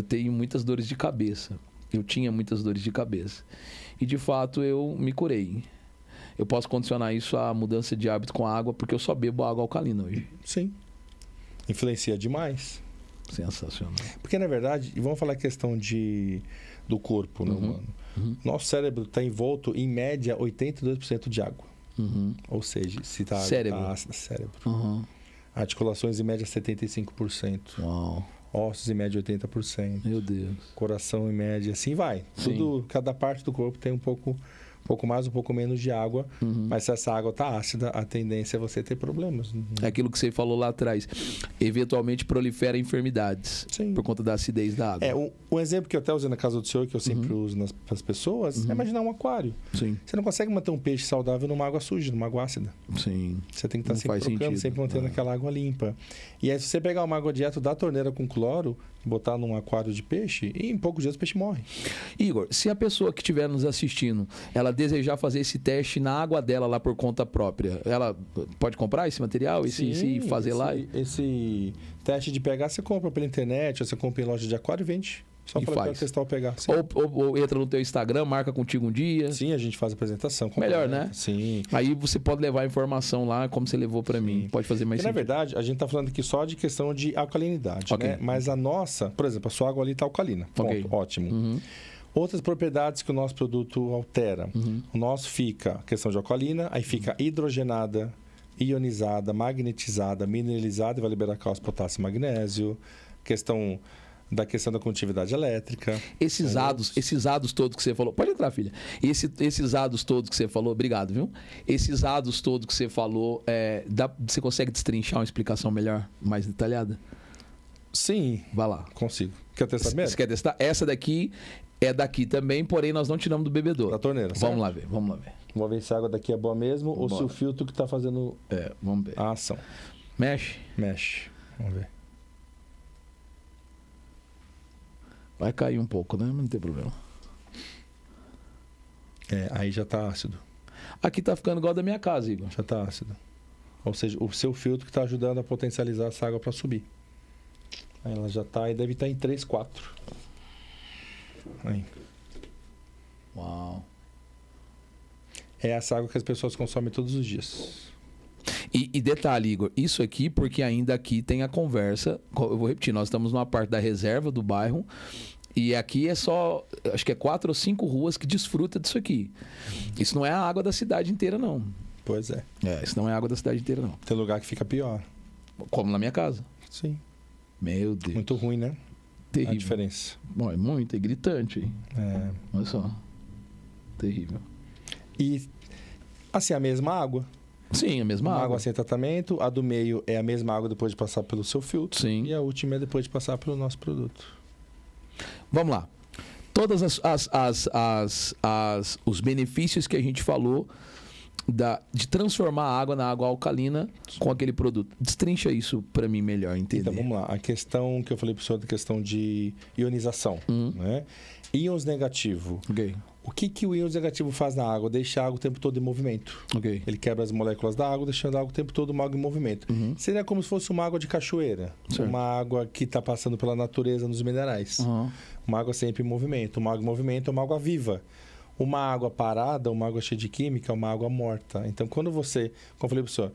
tenho muitas dores de cabeça. Eu tinha muitas dores de cabeça. E, de fato, eu me curei. Eu posso condicionar isso à mudança de hábito com a água, porque eu só bebo água alcalina hoje. Sim. Influencia demais. Sensacional. Porque, na verdade, e vamos falar a questão do corpo, né, humano? Nosso cérebro está envolto, em média, 82% de água. Ou seja, se está Cérebro. cérebro. Articulações, em média, 75%. Uau. Ossos, em média, 80%. Meu Deus. Coração, em média, assim vai. Sim. Cada parte do corpo tem um pouco mais, um pouco menos de água. Mas se essa água está ácida, a tendência é você ter problemas. É aquilo que você falou lá atrás. Eventualmente prolifera enfermidades. Sim. Por conta da acidez da água. Um exemplo que eu até usei na casa do senhor, que eu sempre uso para as pessoas, é imaginar um aquário. Sim. Você não consegue manter um peixe saudável numa água suja, numa água ácida. Sim. Você tem que estar Não sempre faz trocando, sentido. sempre mantendo aquela água limpa. E aí, se você pegar uma água direto da torneira com cloro, botar num aquário de peixe, e em poucos dias o peixe morre. Igor, se a pessoa que estiver nos assistindo, ela desejar fazer esse teste na água dela lá por conta própria, ela pode comprar esse material e se fazer lá? Esse teste de pH você compra pela internet, ou você compra em loja de aquário e vende. Só E para faz. testar o pH. Sim. Ou entra no teu Instagram, marca contigo um dia. Sim, a gente faz a apresentação. Melhor, completa. né? Sim. Aí você pode levar a informação lá, como você levou para mim. Pode fazer mais Porque, na sentido. verdade, a gente está falando aqui só de questão de alcalinidade, Ok. né? Mas a nossa, por exemplo, a sua água ali está alcalina. Ponto. Ok. Ótimo. Outras propriedades que o nosso produto altera. O nosso fica questão de alcalina, aí fica hidrogenada, ionizada, magnetizada, mineralizada e vai liberar cálcio, potássio e magnésio. Questão da condutividade elétrica. Esses ados todos que você falou. Pode entrar, filha. Esses ados todos que você falou, obrigado, viu? Esses ados todos que você falou, você consegue destrinchar uma explicação melhor, mais detalhada? Sim, Vai lá. consigo. Quer testar mesmo? Você quer testar? Essa daqui é daqui também, porém nós não tiramos do bebedouro. Da torneira, Vamos certo? lá ver, vamos lá ver. Vamos ver se a água daqui é boa mesmo ou se o filtro que está fazendo Vamos ver. a ação. Mexe. Mexe. Vamos ver. Vai cair um pouco, né? Mas não tem problema. Aí já está ácido. Aqui tá ficando igual da minha casa, Igor. Já está ácido. Ou seja, o seu filtro que está ajudando a potencializar essa água para subir. Aí ela já está e deve estar em 3, 4. Aí. Uau. É essa água que as pessoas consomem todos os dias. E detalhe, Igor, isso aqui porque ainda aqui tem a conversa. Eu vou repetir, nós estamos numa parte da reserva do bairro e aqui é só, acho que é 4 ou 5 ruas que desfrutam disso aqui. Isso não é a água da cidade inteira, não. Pois é. Isso não é a água da cidade inteira, não. Tem lugar que fica pior. Como na minha casa. Sim. Meu Deus. Muito ruim, né? Terrível. A diferença. Bom, é muito, é gritante, hein? Olha só. Terrível. E, assim, a mesma água. Sim, a mesma Uma água. água sem tratamento. A do meio é a mesma água depois de passar pelo seu filtro. Sim. E a última é depois de passar pelo nosso produto. Vamos lá. Todas os benefícios que a gente falou de transformar a água na água alcalina com aquele produto. Destrincha isso para mim melhor entender. Então, vamos lá. A questão que eu falei para o senhor da questão de ionização. Né? Íons negativo. Ok. O que o íon negativo faz na água? Deixa a água o tempo todo em movimento. Ok. Ele quebra as moléculas da água, deixando a água o tempo todo uma água em movimento. Seria como se fosse uma água de cachoeira. Certo. Uma água que está passando pela natureza nos minerais. Uma água sempre em movimento. Uma água em movimento é uma água viva. Uma água parada, uma água cheia de química, é uma água morta. Então, quando você, como eu falei para o senhor,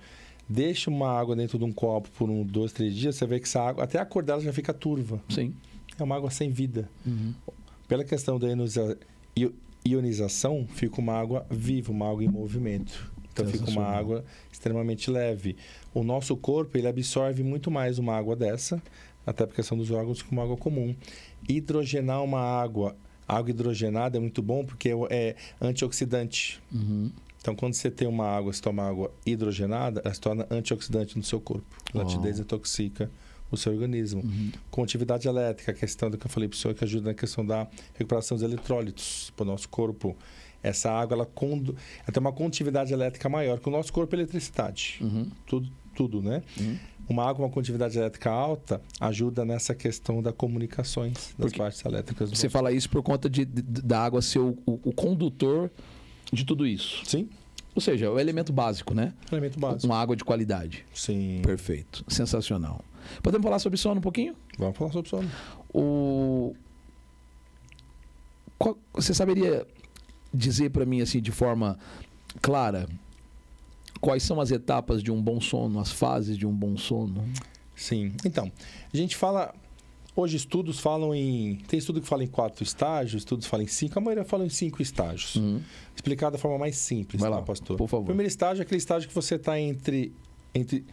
deixa uma água dentro de um copo por 1, 2, 3 dias, você vê que essa água, até acordar, ela já fica turva. Sim. É uma água sem vida. Pela questão da ionização, fica uma água viva, uma água em movimento. Então, fica uma água extremamente leve. O nosso corpo, ele absorve muito mais uma água dessa, até por questão dos órgãos, que uma água comum. Hidrogenar uma água hidrogenada é muito bom porque é antioxidante. Então, quando você tem uma água, você toma água hidrogenada, ela se torna antioxidante no seu corpo. Ela te desintoxica o seu organismo. Condutividade elétrica, a questão do que eu falei para o senhor, que ajuda na questão da recuperação dos eletrólitos para o nosso corpo. Essa água, ela tem uma condutividade elétrica maior, que o nosso corpo é eletricidade. Tudo, né? Uma água com uma condutividade elétrica alta ajuda nessa questão das comunicações das partes elétricas. Você fala isso por conta da água ser o condutor de tudo isso. Sim. Ou seja, é o elemento básico, né? Elemento básico. Uma água de qualidade. Sim. Perfeito. Sensacional. Podemos falar sobre sono um pouquinho? Vamos falar sobre sono. Você saberia dizer para mim, assim, de forma clara, quais são as etapas de um bom sono, as fases de um bom sono? Sim. Então, a gente fala... Hoje estudos falam em... Tem estudo que fala em 4 estágios, estudos falam em 5. A maioria fala em 5 estágios. Explicar da forma mais simples, Vai lá, pastor? por favor. O primeiro estágio é aquele estágio que você está entre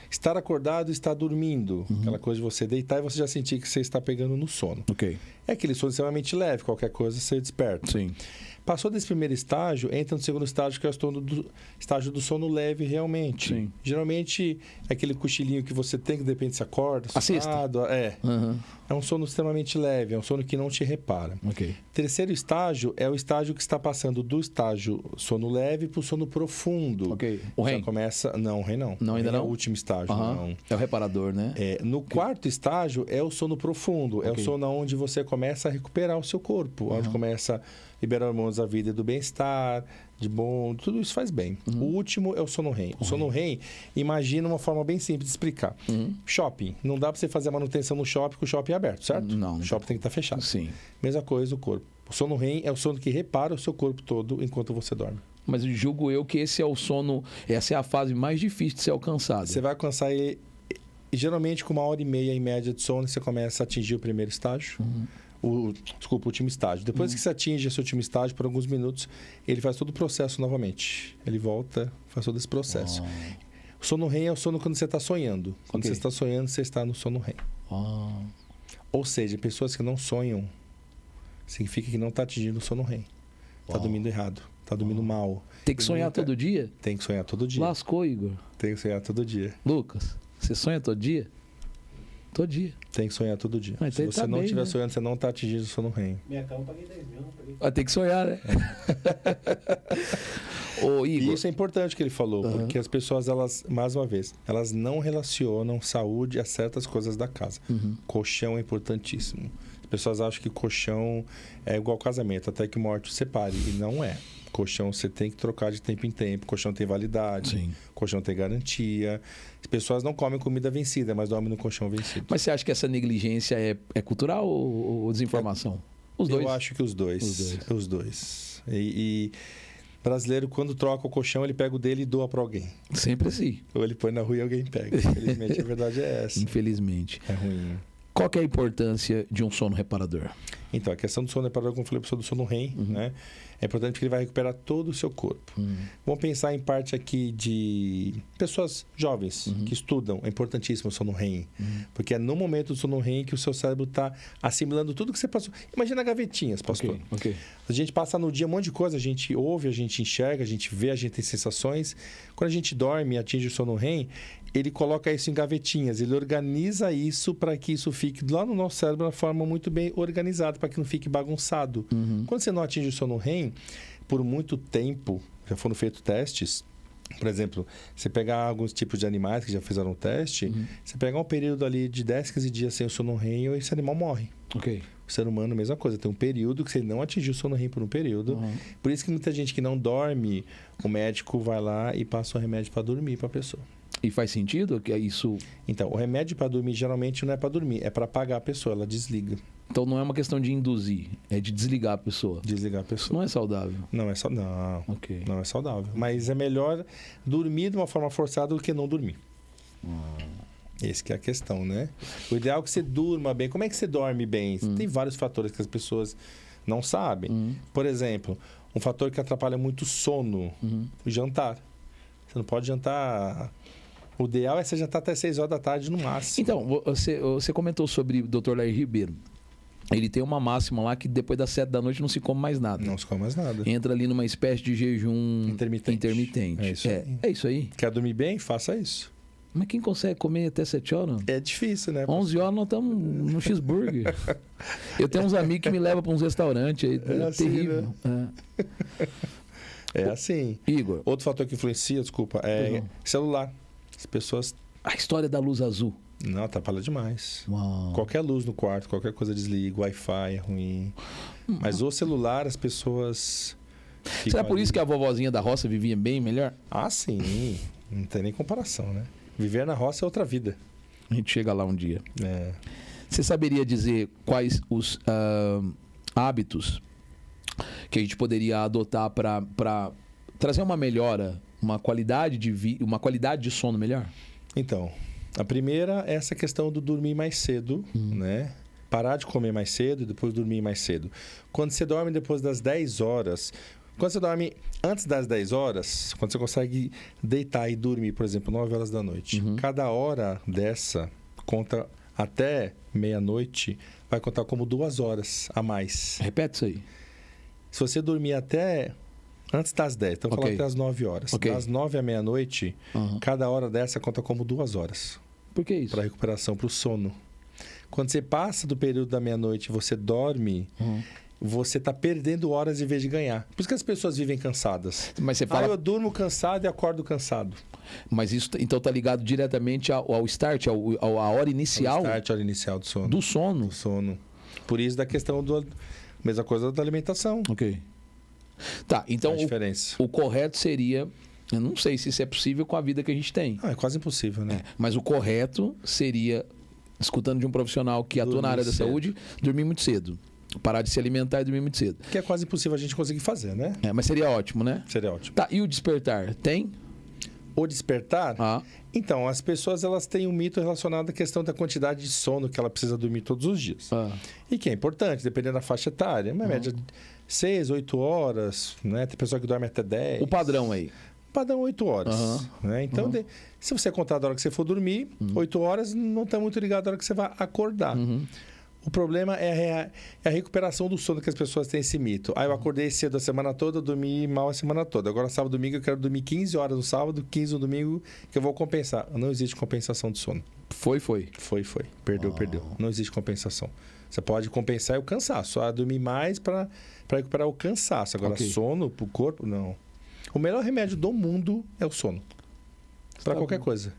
estar acordado e estar dormindo. Aquela coisa de você deitar e você já sentir que você está pegando no sono. Ok. É aquele sono extremamente leve, qualquer coisa você desperta. Sim. Passou desse primeiro estágio, entra no segundo estágio, que é o estágio do sono leve realmente. Sim. Geralmente é aquele cochilinho que você tem, que de repente você acorda. Assista. É um sono extremamente leve, é um sono que não te repara. Ok. Terceiro estágio é o estágio que está passando do estágio sono leve para o sono profundo. Ok. O REM? Já começa... Não, o REM não. Não, ainda REM não? É o último estágio, não. É o reparador, né? No quarto estágio é o sono profundo. É o sono onde você começa a recuperar o seu corpo. Onde começa a liberar hormônios da vida e do bem-estar, de bom... Tudo isso faz bem. O último é o sono REM. O sono REM, imagina uma forma bem simples de explicar. Shopping. Não dá para você fazer a manutenção no shopping com o shopping aberto, certo? Não. O shopping tem que estar fechado. Sim. Mesma coisa o corpo. O sono REM é o sono que repara o seu corpo todo enquanto você dorme. Mas julgo eu que esse é o sono... Essa é a fase mais difícil de ser alcançada. Você vai alcançar ele... Geralmente, com 1h30 em média de sono, você começa a atingir o primeiro estágio. O último estágio. Depois que você atinge esse último estágio, por alguns minutos, ele faz todo o processo novamente. Ele volta, faz todo esse processo. O sono REM é o sono quando você está sonhando. Quando você está sonhando, você está no sono REM. Ou seja, pessoas que não sonham, significa que não está atingindo o sono REM. Está dormindo errado. Está dormindo mal. Tem que sonhar todo dia? Tem que sonhar todo dia. Lascou, Igor. Tem que sonhar todo dia. Lucas, você sonha todo dia? Todo dia. Tem que sonhar todo dia. Mas se ele você tá não bem, estiver né? sonhando, você não está atingindo o sono REM. Minha cama eu paguei 10 mil, não paguei. Tem que sonhar, né? Ô, E Igor, isso é importante que ele falou, porque as pessoas, elas, mais uma vez, elas não relacionam saúde a certas coisas da casa. Colchão é importantíssimo. As pessoas acham que colchão é igual casamento, até que morte separe. E não é. Colchão você tem que trocar de tempo em tempo, colchão tem validade, Sim. colchão tem garantia. As pessoas não comem comida vencida, mas dormem no colchão vencido. mas você acha que essa negligência é cultural ou desinformação? Os dois? Eu acho que os dois. Os dois. E brasileiro, quando troca o colchão, ele pega o dele e doa para alguém. Sempre assim, Ou ele põe na rua e alguém pega. Infelizmente, a verdade é essa. infelizmente. É ruim. Qual que é a importância de um sono reparador? Então, a questão do sono reparador, como eu falei, a pessoa do sono REM, né? É importante porque ele vai recuperar todo o seu corpo. Vamos pensar em parte aqui de pessoas jovens que estudam. É importantíssimo o sono REM. Porque é no momento do sono REM que o seu cérebro está assimilando tudo que você passou. Imagina gavetinhas, pastor. Ok. A gente passa no dia um monte de coisa, a gente ouve, a gente enxerga, a gente vê, a gente tem sensações. Quando a gente dorme e atinge o sono REM, ele coloca isso em gavetinhas, ele organiza isso para que isso fique lá no nosso cérebro de forma muito bem organizada, para que não fique bagunçado. Quando você não atinge o sono REM, por muito tempo, já foram feitos testes, por exemplo, você pegar alguns tipos de animais que já fizeram o teste, você pegar um período ali de 10, 15 dias sem o sono REM, esse animal morre. Ok. O ser humano, mesma coisa. Tem um período que você não atingiu o sono REM por um período. Por isso que muita gente que não dorme, o médico vai lá e passa o remédio para dormir para a pessoa. E faz sentido que é isso? Então, o remédio para dormir geralmente não é para dormir, é para apagar a pessoa, ela desliga. Então não é uma questão de induzir, é de desligar a pessoa. Desligar a Isso pessoa. não é saudável. Não é saudável. Não, Ok. não é saudável. Mas é melhor dormir de uma forma forçada do que não dormir. Esse que é a questão, né? O ideal é que você durma bem. Como é que você dorme bem? Tem vários fatores que as pessoas não sabem. Por exemplo, um fator que atrapalha muito o sono, o jantar. Você não pode jantar... O ideal é você jantar até 6 horas da tarde no máximo. Então, você comentou sobre o Dr. Lair Ribeiro. Ele tem uma máxima lá que depois das 7 da noite não se come mais nada. Não se come mais nada. Entra ali numa espécie de jejum Intermitente. É isso aí. É isso aí. Quer dormir bem? Faça isso. Mas quem consegue comer até 7 horas? É difícil, né? 11 horas nós estamos no cheeseburger. Eu tenho uns amigos que me levam para uns restaurantes aí. É assim, terrível. É assim. Igor, Outro fator que influencia, desculpa, é celular. As pessoas... a história da luz azul. Não, atrapalha demais. Uau. Qualquer luz no quarto, qualquer coisa desliga, Wi-Fi é ruim. Mas o celular, as pessoas... Será por isso que a vovozinha da roça vivia bem melhor? Ah, sim. Não tem nem comparação, né? Viver na roça é outra vida. A gente chega lá um dia. É. Você saberia dizer quais os hábitos que a gente poderia adotar para trazer uma melhora, uma qualidade de sono melhor? Então, a primeira é essa questão do dormir mais cedo, né? Parar de comer mais cedo e depois dormir mais cedo. Quando você dorme depois das 10 horas... Quando você dorme antes das 10 horas, quando você consegue deitar e dormir, por exemplo, 9 horas da noite, cada hora dessa conta até meia-noite, vai contar como 2 horas a mais. Repete isso aí. Se você dormir até antes das 10, então falando até as 9 horas. Das 9 à meia-noite, cada hora dessa conta como 2 horas. Por que isso? Para recuperação, para o sono. Quando você passa do período da meia-noite e você dorme... Você está perdendo horas em vez de ganhar. Por isso que as pessoas vivem cansadas. Mas você fala... eu durmo cansado e acordo cansado. Mas isso então está ligado diretamente ao start, à hora inicial. Ao start, a hora inicial do sono. Do sono. Do sono. Por isso da questão do... Mesma coisa da alimentação. Ok. Tá, então a diferença. O correto seria... Eu não sei se isso é possível com a vida que a gente tem. É quase impossível, né? Mas o correto seria, escutando de um profissional que atua na área da saúde, dormir muito cedo. Parar de se alimentar e dormir muito cedo. Que é quase impossível a gente conseguir fazer, né? Mas seria ótimo, né? Seria ótimo. Tá, e o despertar? Tem? O despertar? Então, as pessoas elas têm um mito relacionado à questão da quantidade de sono que ela precisa dormir todos os dias. E que é importante, dependendo da faixa etária. Uma média de 6, 8 horas, né? Tem pessoa que dorme até 10. O padrão aí? O padrão 8 horas. Né? Então, se você contar da hora que você for dormir, 8 horas não está muito ligado à hora que você vai acordar. O problema é a recuperação do sono que as pessoas têm esse mito. Eu acordei cedo a semana toda, dormi mal a semana toda. Agora, sábado e domingo, eu quero dormir 15 horas no sábado, 15 no domingo, que eu vou compensar. Não existe compensação de sono. Foi. Perdeu. Não existe compensação. Você pode compensar o cansaço. Dormir mais para recuperar o cansaço. Agora, sono para o corpo, não. O melhor remédio do mundo é o sono. Para Tá qualquer bom. coisa.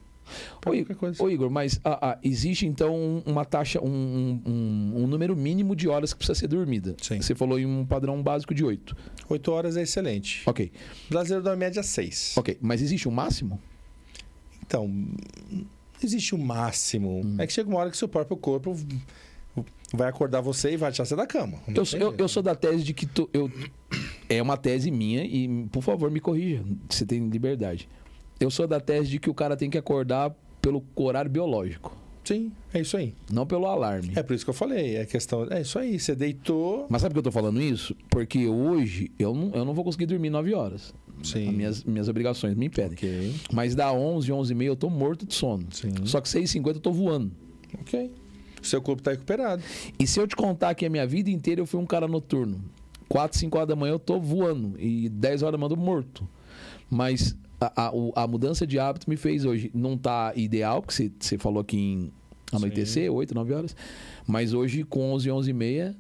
Pra qualquer coisa. Ô Igor, mas existe então uma taxa, um número mínimo de horas que precisa ser dormida. Sim. Você falou em um padrão básico de 8. 8 horas é excelente. Ok. O brasileiro dorme média 6. Ok, mas existe um máximo? Então, não existe um máximo. É que chega uma hora que seu próprio corpo vai acordar você e vai tirar você da cama. Não tem jeito. Eu sou da tese de que é uma tese minha e, por favor, me corrija. Você tem liberdade. Eu sou da tese de que o cara tem que acordar pelo horário biológico, Sim, é isso aí. não pelo alarme. É por isso que eu falei. É questão. É isso aí. Você deitou. Mas sabe por que eu tô falando isso? Porque hoje eu não vou conseguir dormir 9 horas. Sim. As minhas obrigações me impedem. Ok. Mas da 11, 11h30 eu tô morto de sono. Sim. Só que 6h50 eu tô voando. Ok. Seu corpo tá recuperado. E se eu te contar que a minha vida inteira eu fui um cara noturno. 4, 5 horas da manhã eu tô voando. E 10 horas da manhã eu tô morto. Mas a mudança de hábito me fez hoje. Não tá ideal, porque você falou aqui em anoitecer, 8, 9 horas. Mas hoje com 11, 11h30...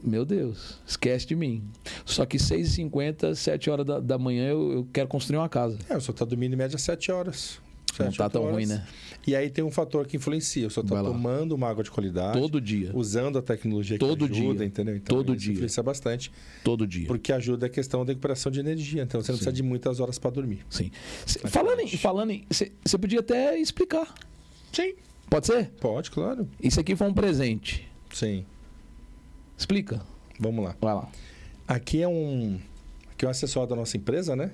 meu Deus, esquece de mim. Só que 6h50, 7 horas da manhã eu quero construir uma casa. O senhor tá dormindo em média 7 horas. Não 7, tá 8 tão horas. ruim, né? E aí tem um fator que influencia. O senhor tá Vai lá. tomando uma água de qualidade. Todo dia. Usando a tecnologia que Todo ajuda, dia. entendeu? Então, Todo isso dia. influencia bastante. Todo dia. Porque ajuda a questão da recuperação de energia. Então, você não Sim. precisa de muitas horas para dormir. Sim. Falando em você podia até explicar. Sim. Pode ser? Pode, claro. Isso aqui foi um presente. Sim. Explica. Vamos lá. Vai lá. Aqui é um acessório da nossa empresa, né?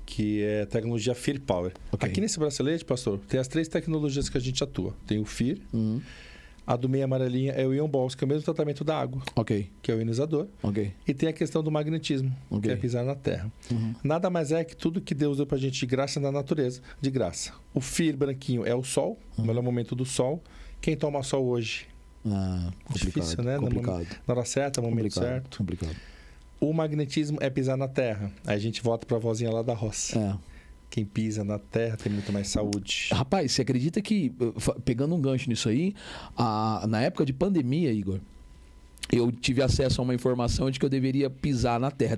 Que é a tecnologia Fear Power. Ok. Aqui nesse bracelete, pastor, tem as 3 tecnologias que a gente atua. Tem o Fear, a do meio amarelinha é o Ion Balls, que é o mesmo tratamento da água, Ok. que é o ionizador. Ok. E tem a questão do magnetismo, Ok. que é pisar na terra. Nada mais é que tudo que Deus deu pra gente de graça na natureza, de graça. O Fear branquinho é o sol, o melhor momento do sol. Quem toma sol hoje? Complicado. Difícil, né? Complicado. Na hora certa, no momento Complicado. certo. Complicado. O magnetismo é pisar na terra. Aí a gente volta pra vozinha lá da roça. É. Quem pisa na terra tem muito mais saúde. Rapaz, você acredita que, pegando um gancho nisso aí, na época de pandemia, Igor, eu tive acesso a uma informação de que eu deveria pisar na terra,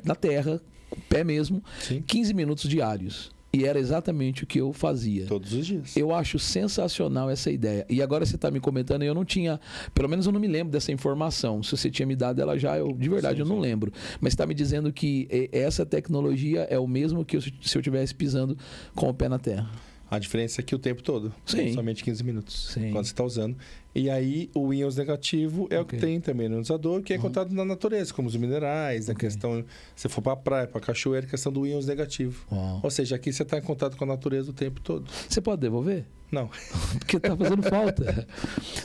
com o pé mesmo, Sim. 15 minutos diários. E era exatamente o que eu fazia. Todos os dias. Eu acho sensacional essa ideia. E agora você está me comentando, eu não tinha... Pelo menos eu não me lembro dessa informação. Se você tinha me dado ela já, de verdade, eu não lembro. Mas está me dizendo que essa tecnologia é o mesmo que se eu estivesse pisando com o pé na terra. A diferença é que o tempo todo. Sim. Somente 15 minutos. Sim. Quando você está usando. E aí, o íons negativo é o que Ok. tem também no ionizador, que é encontrado na natureza, como os minerais, a Ok. questão... Se for para a praia, para a cachoeira, a questão do íons negativo. Uau. Ou seja, aqui você está em contato com a natureza o tempo todo. Você pode devolver? Não. Porque tá fazendo falta.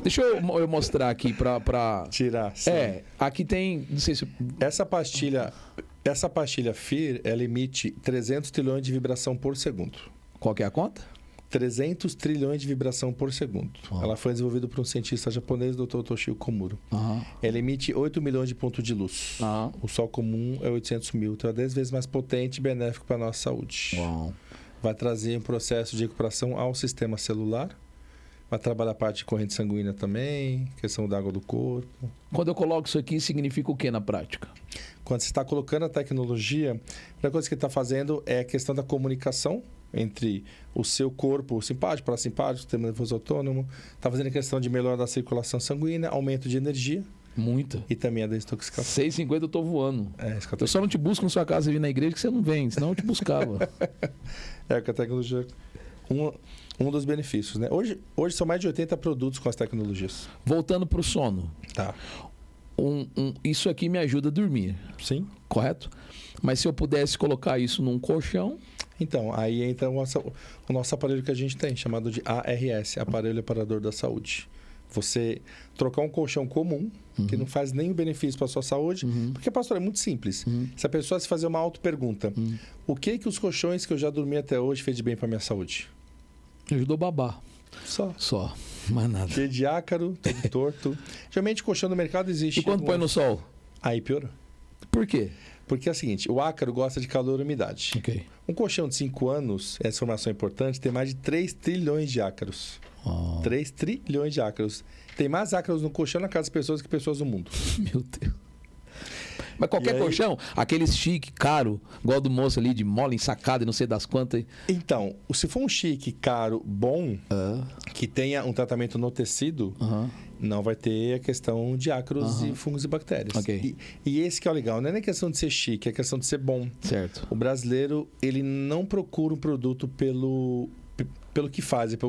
Deixa eu mostrar aqui pra... Tirar. Sim. Aqui tem... Não sei se... Essa pastilha Fear, ela emite 300 trilhões de vibração por segundo. Qual que é a conta? 300 trilhões de vibração por segundo. Uau. Ela foi desenvolvida por um cientista japonês, Dr. Toshio Komuro. Aham. Ela emite 8 milhões de pontos de luz. Aham. O sol comum é 800 mil. Então é 10 vezes mais potente e benéfico para a nossa saúde. Uau. Vai trazer um processo de recuperação ao sistema celular. Vai trabalhar a parte de corrente sanguínea também, questão da água do corpo. Quando eu coloco isso aqui, significa o que na prática? Quando você está colocando a tecnologia, a primeira coisa que ele está fazendo é a questão da comunicação entre o seu corpo simpático, parasimpático, sistema nervoso autônomo. Está fazendo a questão de melhora da circulação sanguínea, aumento de energia Muita. e também a desintoxicação. 6h50 eu tô voando. É, isso que eu tô- Eu só não te busco na sua casa e vir na igreja que você não vem, senão eu te buscava. É que a tecnologia... Um dos benefícios, né? Hoje são mais de 80 produtos com as tecnologias. Voltando pro sono. Tá. Isso aqui me ajuda a dormir, Sim. correto? Mas se eu pudesse colocar isso num colchão... Então, aí entra o nosso aparelho que a gente tem, chamado de ARS, Aparelho Reparador da Saúde. Você trocar um colchão comum, que não faz nenhum benefício para a sua saúde, porque, pastor, é muito simples. Se a pessoa se fazer uma auto-pergunta, o que os colchões que eu já dormi até hoje fez de bem para minha saúde? Ajudou a babar. Só. Mais nada. Cheio de ácaro, todo torto. Geralmente, colchão no mercado existe... E quando põe no sol? Aí piorou. Por quê? Porque é o seguinte, o ácaro gosta de calor e umidade. Ok. Um colchão de 5 anos, essa informação é importante, tem mais de 3 trilhões de ácaros. 3 trilhões de ácaros. Tem mais ácaros no colchão na casa das pessoas que pessoas no mundo. Meu Deus. Mas qualquer colchão, aqueles chique, caro, igual do moço ali, de mola ensacada e não sei das quantas. Então, se for um chique, caro, bom, que tenha um tratamento no tecido, não vai ter a questão de ácaros e fungos e bactérias. Ok. E esse que é o legal, não é nem questão de ser chique, é questão de ser bom. Certo. O brasileiro, ele não procura um produto pelo que faz, ele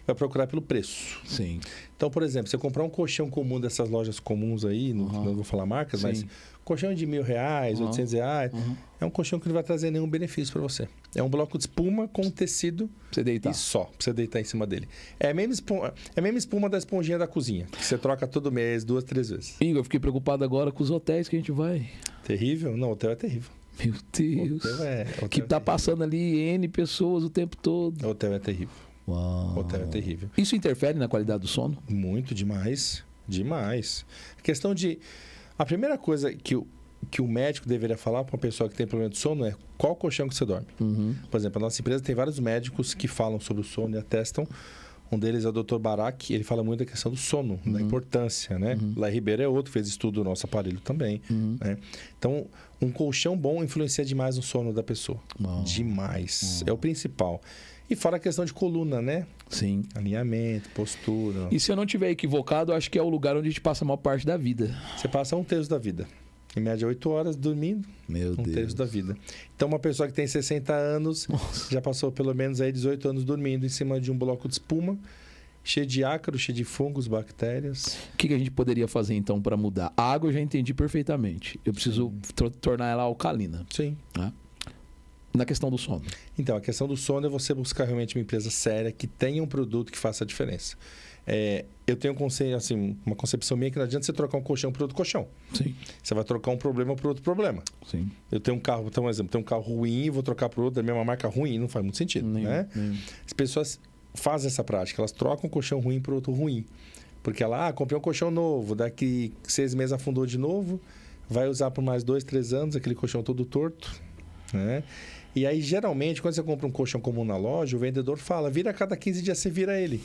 vai procurar pelo preço. Sim. Então, por exemplo, você comprar um colchão comum dessas lojas comuns aí, não vou falar marcas, Sim. mas colchão de R$1.000, R$800, é um colchão que não vai trazer nenhum benefício para você. É um bloco de espuma com tecido Pra você deitar. e só, pra você deitar em cima dele. É a mesma espuma da esponjinha da cozinha, que você troca todo mês, 2, 3 vezes. Igor, eu fiquei preocupado agora com os hotéis que a gente vai. Terrível? Não, hotel é terrível. Meu Deus. Hotel Que é tá terrível. passando ali N pessoas o tempo todo. Hotel é terrível. Uau. Hotel é terrível. Isso interfere na qualidade do sono? Muito, demais. Demais. A questão de... A primeira coisa que o médico deveria falar para uma pessoa que tem problema de sono é qual colchão que você dorme. Por exemplo, a nossa empresa tem vários médicos que falam sobre o sono e atestam. Um deles é o Dr. Barak, ele fala muito da questão do sono, da importância, né? Lá Ribeiro é outro, fez estudo do nosso aparelho também, né? Então, um colchão bom influencia demais no sono da pessoa. Demais. É o principal. E fora a questão de coluna, né? Sim. Alinhamento, postura. E se eu não tiver equivocado, eu acho que é o lugar onde a gente passa a maior parte da vida. Você passa 1/3 da vida. Em média, 8 horas dormindo, Meu 1/3 Deus. da vida. Então, uma pessoa que tem 60 anos, já passou pelo menos aí 18 anos dormindo em cima de um bloco de espuma, cheio de ácaro, cheio de fungos, bactérias. O que a gente poderia fazer então para mudar? A água eu já entendi perfeitamente. Eu preciso tornar ela alcalina. Sim. Né? Na questão do sono. Então, a questão do sono é você buscar realmente uma empresa séria que tenha um produto que faça a diferença. Eu tenho uma concepção minha que não adianta você trocar um colchão por outro colchão. Sim. Você vai trocar um problema por outro problema. Sim. Eu tenho um carro, vou dar um exemplo, tenho um carro ruim e vou trocar por outro da mesma marca ruim, não faz muito sentido, né? As pessoas fazem essa prática, elas trocam um colchão ruim por outro ruim. Porque ela, comprei um colchão novo, daqui 6 meses afundou de novo, vai usar por mais 2, 3 anos aquele colchão todo torto, né? E aí, geralmente, quando você compra um colchão comum na loja, o vendedor fala, vira a cada 15 dias, você vira ele.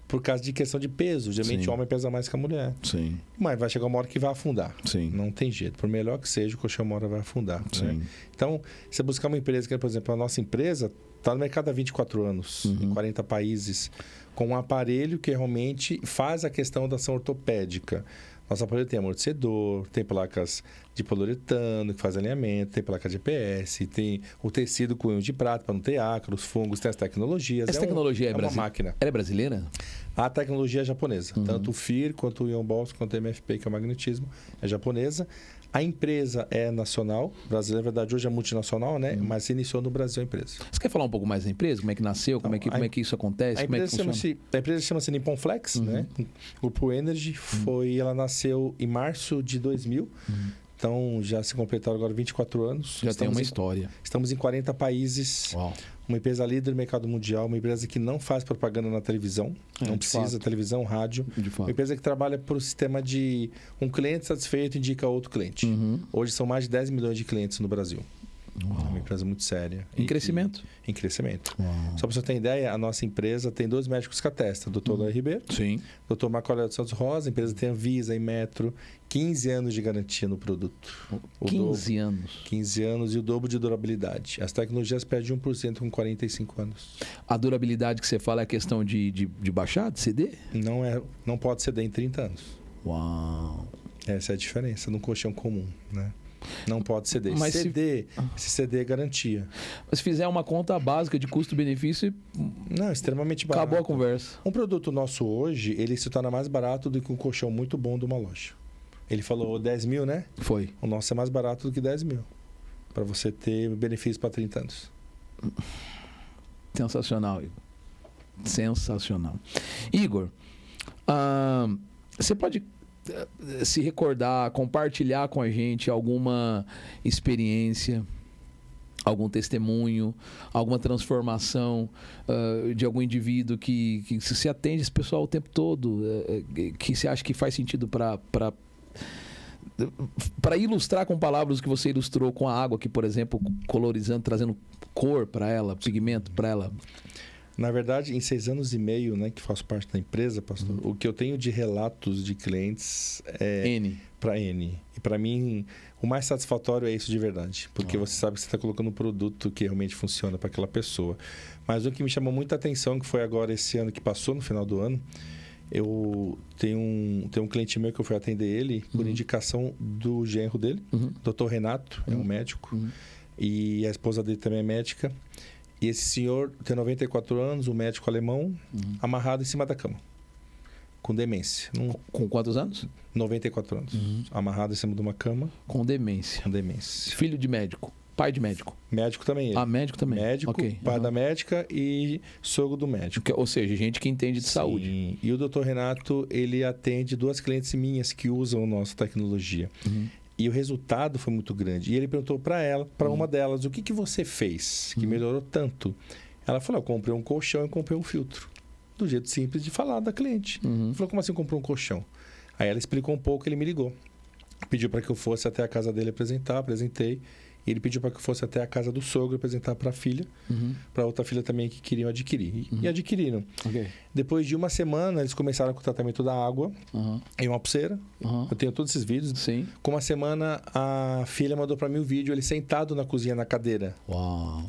Por causa de questão de peso. Geralmente Sim. o homem pesa mais que a mulher. Sim. Mas vai chegar uma hora que vai afundar. Sim. Não tem jeito. Por melhor que seja, o colchão uma hora vai afundar. Sim. Né? Então, você buscar uma empresa que, por exemplo, a nossa empresa está no mercado há 24 anos, em 40 países, com um aparelho que realmente faz a questão da ação ortopédica. Nosso aparelho tem amortecedor, tem placas de poliuretano que faz alinhamento, tem placa de GPS, tem o tecido com íon de prata para não ter ácaros, fungos, tem as tecnologias. Essa tecnologia é uma brasileira? máquina. Ela é brasileira? A tecnologia é japonesa. Tanto o FIR, quanto o Ion Boss, quanto o MFP, que é o magnetismo, é japonesa. A empresa é nacional, brasileira, na verdade, hoje é multinacional, né? Mas se iniciou no Brasil a empresa. Você quer falar um pouco mais da empresa? Como é que nasceu? Como é que isso acontece? A Como é que empresa funciona? chama-se Nippon Flex, né? Grupo Energy, ela nasceu em março de 2000. Então, já se completaram agora 24 anos. Já tem uma história. Estamos em 40 países. Uau. Uma empresa líder no mercado mundial, uma empresa que não faz propaganda na televisão, não de precisa, fato. televisão, rádio. De fato. Uma empresa que trabalha por um sistema de um cliente satisfeito indica outro cliente. Hoje são mais de 10 milhões de clientes no Brasil. É uma empresa muito séria. Em crescimento. Em crescimento. Uau. Só para você ter ideia, a nossa empresa tem 2 médicos que atestam, o Dr. Léo Ribeiro, Sim. o Dr. Marco Aurélio Santos Rosa, a empresa tem Anvisa e Metro, 15 anos de garantia no produto. 15 anos. 15 anos e o dobro de durabilidade. As tecnologias perdem 1% com 45 anos. A durabilidade que você fala é a questão de baixar, de CD? Não pode ceder em 30 anos. Uau. Essa é a diferença num colchão comum, né? Não pode ceder. Mas se ceder é garantia. Mas se fizer uma conta básica de custo-benefício, Não, extremamente barato. acabou a conversa. Um produto nosso hoje, ele se torna mais barato do que um colchão muito bom de uma loja. Ele falou 10 mil, né? Foi. O nosso é mais barato do que 10 mil. Para você ter benefício para 30 anos. Sensacional, Igor. Sensacional. Igor, você pode se recordar, compartilhar com a gente alguma experiência, algum testemunho, alguma transformação de algum indivíduo que se atende esse pessoal o tempo todo, que você acha que faz sentido para ilustrar com palavras o que você ilustrou com a água aqui, por exemplo, colorizando, trazendo cor para ela, pigmento para ela? Na verdade, em 6 anos e meio, né, que faço parte da empresa, pastor, o que eu tenho de relatos de clientes é N. para N. E para mim, o mais satisfatório é isso de verdade. Porque você sabe que você está colocando um produto que realmente funciona para aquela pessoa. Mas o que me chamou muita atenção, que foi agora esse ano que passou, no final do ano, eu tenho um cliente meu que eu fui atender ele por indicação do genro dele, Dr. Renato, é um médico. E a esposa dele também é médica. E esse senhor tem 94 anos, um médico alemão, amarrado em cima da cama, com demência. Com quantos anos? 94 anos. Amarrado em cima de uma cama. Com demência. Com demência. Filho de médico. Pai de médico. Médico também ele. Ah, médico também. Médico, pai da médica e sogro do médico. Ou seja, gente que entende de saúde. E o Dr. Renato, ele atende 2 clientes minhas que usam a nossa tecnologia. E o resultado foi muito grande. E ele perguntou para ela, para uma delas, o que você fez que melhorou tanto? Ela falou, eu comprei um colchão e comprei um filtro. Do jeito simples de falar da cliente. Ele falou, como assim comprou um colchão? Aí ela explicou um pouco, ele me ligou. Pediu para que eu fosse até a casa dele apresentar, apresentei. E ele pediu para que eu fosse até a casa do sogro apresentar para a filha, para outra filha também que queriam adquirir. E adquiriram. Depois de uma semana, eles começaram com o tratamento da água em uma pulseira. Eu tenho todos esses vídeos. Sim. Com uma semana, a filha mandou para mim o vídeo, ele sentado na cozinha, na cadeira. Uau.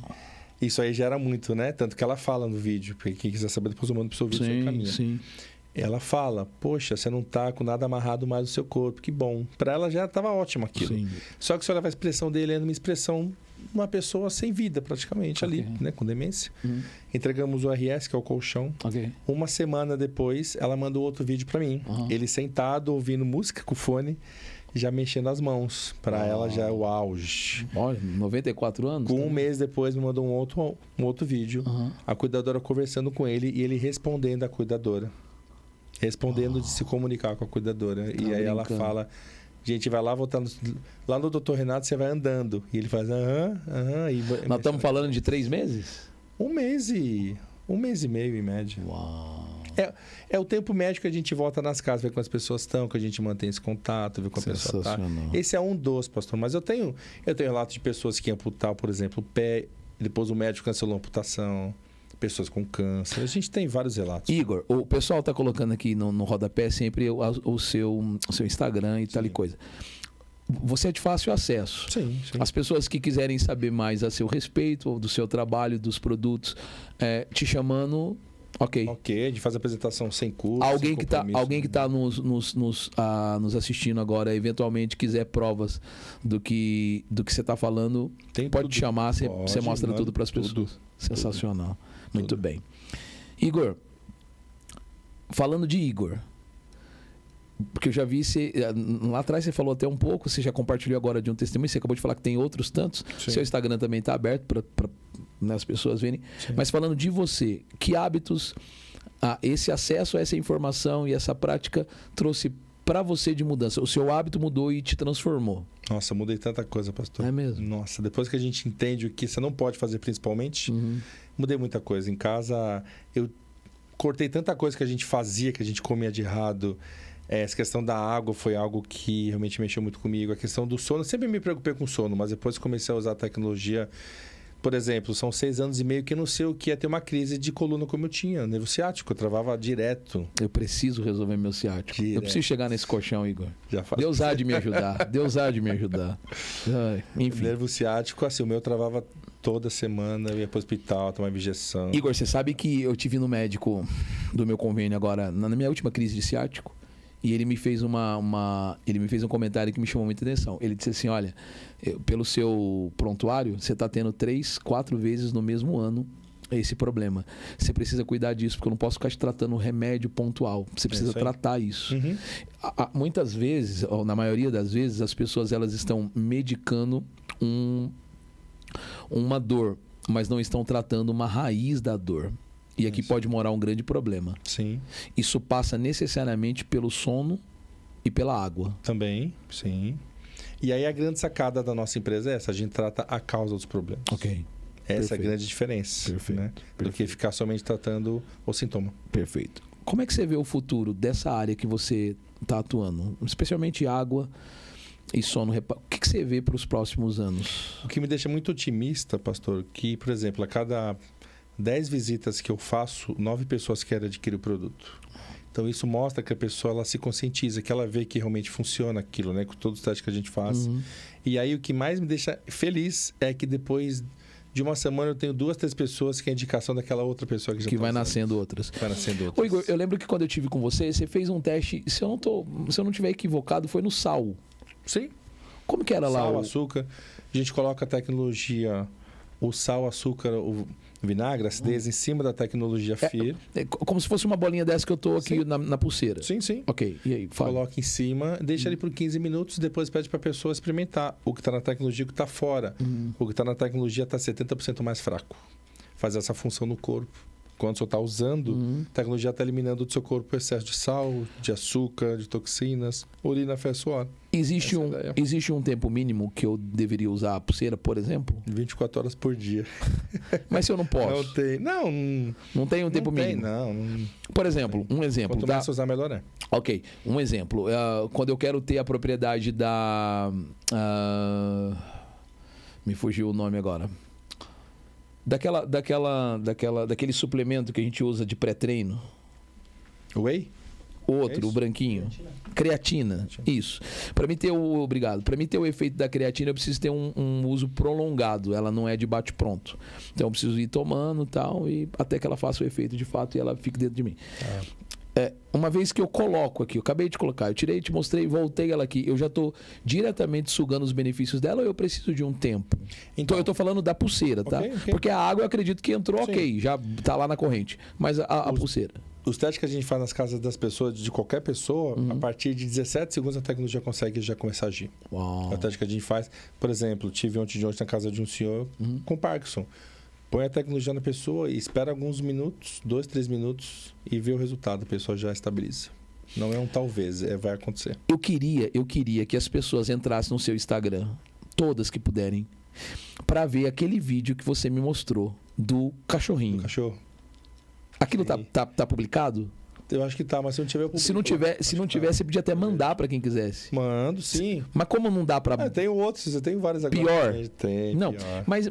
Isso aí gera muito, né? Tanto que ela fala no vídeo. Porque quem quiser saber, depois eu mando pro seu vídeo, você caminha. Sim. Ela fala, poxa, você não tá com nada amarrado mais no seu corpo, que bom. Para ela já estava ótimo aquilo. Sim. Só que se olhar a expressão dele, é uma expressão uma pessoa sem vida praticamente ali, né, com demência. Entregamos o RS, que é o colchão. Uma semana depois, ela mandou outro vídeo para mim. Ele sentado, ouvindo música com o fone, já mexendo as mãos. Para ela já é o auge. Olha, 94 anos? Com um mês depois, me mandou um outro vídeo. A cuidadora conversando com ele e ele respondendo a cuidadora. Respondendo de se comunicar com a cuidadora. E aí ela fala, gente, vai lá, voltar lá no Dr. Renato, você vai andando. E ele faz, Nós estamos falando de 3 meses? 1 mês e 1 mês e meio, em média. Uau. É o tempo médio que a gente volta nas casas, ver como as pessoas estão, que a gente mantém esse contato, ver como a pessoa está. Esse é um dos, pastor. Mas eu tenho relatos de pessoas que amputaram, por exemplo, o pé, depois o médico cancelou a amputação. Pessoas com câncer. A gente tem vários relatos. Igor, o pessoal está colocando aqui no rodapé sempre o seu Instagram e tal e coisa. Você é de fácil acesso. Sim. As pessoas que quiserem saber mais a seu respeito, do seu trabalho, dos produtos, te chamando, ok. Ok, a gente faz apresentação sem custo. Alguém que está nos assistindo agora, eventualmente quiser provas do que você está falando, pode te chamar, você mostra tudo para as pessoas. Sensacional. Muito bem. Igor, falando de Igor, porque eu já vi você, lá atrás você falou até um pouco, você já compartilhou agora de um testemunho, você acabou de falar que tem outros tantos, seu Instagram também está aberto para as pessoas verem. Mas falando de você, que hábitos esse acesso a essa informação e essa prática trouxe para você de mudança? O seu hábito mudou e te transformou? Nossa, mudei tanta coisa, pastor. É mesmo? Nossa, depois que a gente entende o que você não pode fazer principalmente, mudei muita coisa. Em casa, eu cortei tanta coisa que a gente fazia, que a gente comia de errado. Essa questão da água foi algo que realmente mexeu muito comigo. A questão do sono, eu sempre me preocupei com sono, mas depois que comecei a usar a tecnologia... Por exemplo, são 6 anos e meio que eu não sei o que é ter uma crise de coluna como eu tinha. Nervo ciático, eu travava direto. Eu preciso resolver meu ciático. Direto. Eu preciso chegar nesse colchão, Igor. Deus há de me ajudar. Deus há de me ajudar. Enfim. Nervo ciático, assim, o meu travava toda semana. Eu ia para o hospital, tomava injeção. Igor, você sabe que eu tive no médico do meu convênio agora, na minha última crise de ciático, e ele me fez ele me fez um comentário que me chamou muita atenção. Ele disse assim, olha, pelo seu prontuário, você está tendo 3, 4 vezes no mesmo ano esse problema. Você precisa cuidar disso, porque eu não posso ficar te tratando um remédio pontual. Você precisa tratar isso. Muitas vezes, ou na maioria das vezes, as pessoas elas estão medicando uma dor, mas não estão tratando uma raiz da dor. E aqui pode morar um grande problema. Sim. Isso passa necessariamente pelo sono e pela água. Também, sim. E aí a grande sacada da nossa empresa é essa. A gente trata a causa dos problemas. Ok. Essa é a grande diferença. Perfeito. Né? Do que ficar somente tratando o sintoma. Perfeito. Como é que você vê o futuro dessa área que você está atuando? Especialmente água e sono. O que você vê para os próximos anos? O que me deixa muito otimista, pastor, que, por exemplo, a cada 10 visitas que eu faço, 9 pessoas querem adquirir o produto. Então, isso mostra que a pessoa ela se conscientiza, que ela vê que realmente funciona aquilo, né? Com todo o teste que a gente faz. E aí, o que mais me deixa feliz é que depois de uma semana eu tenho 2, 3 pessoas que é a indicação daquela outra pessoa que já vai nascendo outras. Vai nascendo outras. Ô, Igor, eu lembro que quando eu estive com você fez um teste, se eu não tiver equivocado, foi no sal. Sim. Como que era lá? Sal, açúcar. A gente coloca a tecnologia, o sal, açúcar, o vinagre, acidez em cima da tecnologia FIR. É como se fosse uma bolinha dessa que eu tô aqui na pulseira. Sim, sim. Ok, e aí? Fala. Coloca em cima, deixa ali por 15 minutos, depois pede para a pessoa experimentar o que está na tecnologia e o que está fora. O que está na tecnologia está 70% mais fraco. Faz essa função no corpo. Quando você está usando, a tecnologia está eliminando do seu corpo o excesso de sal, de açúcar, de toxinas, urina, fé, suor. Existe um tempo mínimo que eu deveria usar a pulseira, por exemplo? 24 horas por dia. Mas se eu não posso? Não tem. Não tem um tempo mínimo? Não. Por exemplo, um exemplo. Quanto mais você usar, melhor é. Ok, um exemplo. Quando eu quero ter a propriedade da... me fugiu o nome agora. Daquele suplemento que a gente usa de pré-treino. Whey? Outro, o branquinho. Creatina. Isso. Para mim ter o efeito da creatina, eu preciso ter um uso prolongado. Ela não é de bate-pronto. Então eu preciso ir tomando e até que ela faça o efeito de fato e ela fique dentro de mim. Uma vez que eu coloco aqui, eu acabei de colocar, eu tirei, te mostrei, voltei ela aqui, eu já estou diretamente sugando os benefícios dela ou eu preciso de um tempo? Então eu estou falando da pulseira, tá? Okay. Porque a água eu acredito que entrou, Sim. ok, já está lá na corrente. Mas a pulseira? Os testes que a gente faz nas casas das pessoas, de qualquer pessoa, a partir de 17 segundos a tecnologia consegue já começar a agir. Uau. É o teste que a gente faz. Por exemplo, tive ontem de noite na casa de um senhor com Parkinson. Põe a tecnologia na pessoa e espera alguns minutos, 2, 3 minutos, e vê o resultado. A pessoa já estabiliza. Não é um talvez, vai acontecer. Eu queria que as pessoas entrassem no seu Instagram, todas que puderem, para ver aquele vídeo que você me mostrou do cachorrinho. Do cachorro. Aquilo tá publicado? Eu acho que tá, mas se não tiver... Se não tiver, você podia até mandar para quem quisesse. Mando, sim. Mas como não dá para... Tem outros, eu tenho vários agora. Pior? Tem, não, pior. Mas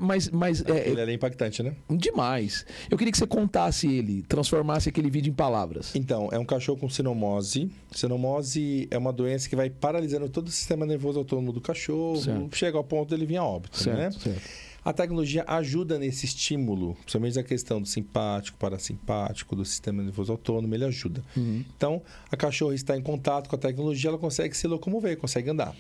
ele é impactante, né? Demais. Eu queria que você contasse ele, transformasse aquele vídeo em palavras. Então, é um cachorro com sinomose. Sinomose é uma doença que vai paralisando todo o sistema nervoso autônomo do cachorro. Certo. Chega ao ponto dele vir a óbito, né? Certo. A tecnologia ajuda nesse estímulo, principalmente a questão do simpático, parasimpático, do sistema nervoso autônomo, ele ajuda. Então, a cachorra está em contato com a tecnologia, ela consegue se locomover, consegue andar.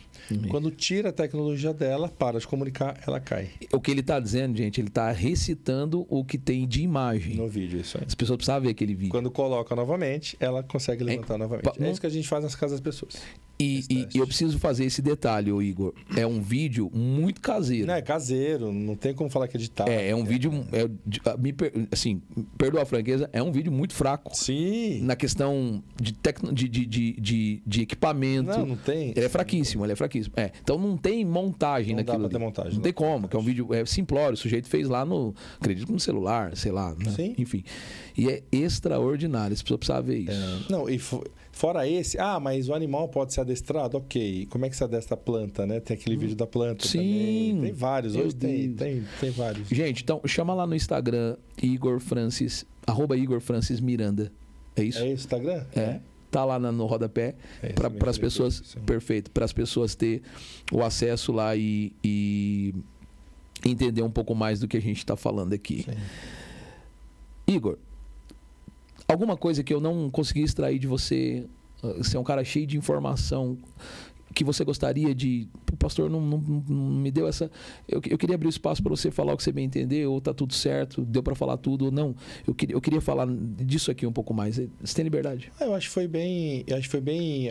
Quando tira a tecnologia dela, para de comunicar, ela cai. O que ele está dizendo, gente, ele está recitando o que tem de imagem. No vídeo, isso aí. As pessoas precisavam ver aquele vídeo. Quando coloca novamente, ela consegue levantar novamente. É isso que a gente faz nas casas das pessoas. E eu preciso fazer esse detalhe, Igor. É um vídeo muito caseiro. Não, é caseiro, não tem como falar que é editado. É um vídeo, assim, perdoa a franqueza, é um vídeo muito fraco. Sim. Na questão de equipamento. Não tem. Ele é fraquíssimo, então não tem montagem não naquilo. Não dá pra ter montagem. Não tem como, que é um vídeo simplório. O sujeito fez lá acredito, no celular, sei lá. Né? Sim. Enfim. E é extraordinário, as pessoas precisam ver isso. Não, e fora esse, mas o animal pode ser adestrado? Ok. Como é que se adestra a planta, né? Tem aquele vídeo da planta também. Tem vários, hoje tem vários. Gente, então chama lá no Instagram @Igor Francis Miranda. É isso? É isso, Instagram? Tá lá no rodapé para as pessoas, perfeito, para as pessoas ter o acesso lá e entender um pouco mais do que a gente está falando aqui. Sim. Igor, alguma coisa que eu não consegui extrair de você? Você é um cara cheio de informação que você gostaria de... O pastor não me deu essa... Eu queria abrir espaço para você falar o que você bem entendeu, ou tá tudo certo, deu para falar tudo, ou não. Eu queria falar disso aqui um pouco mais. Você tem liberdade? Eu acho que foi bem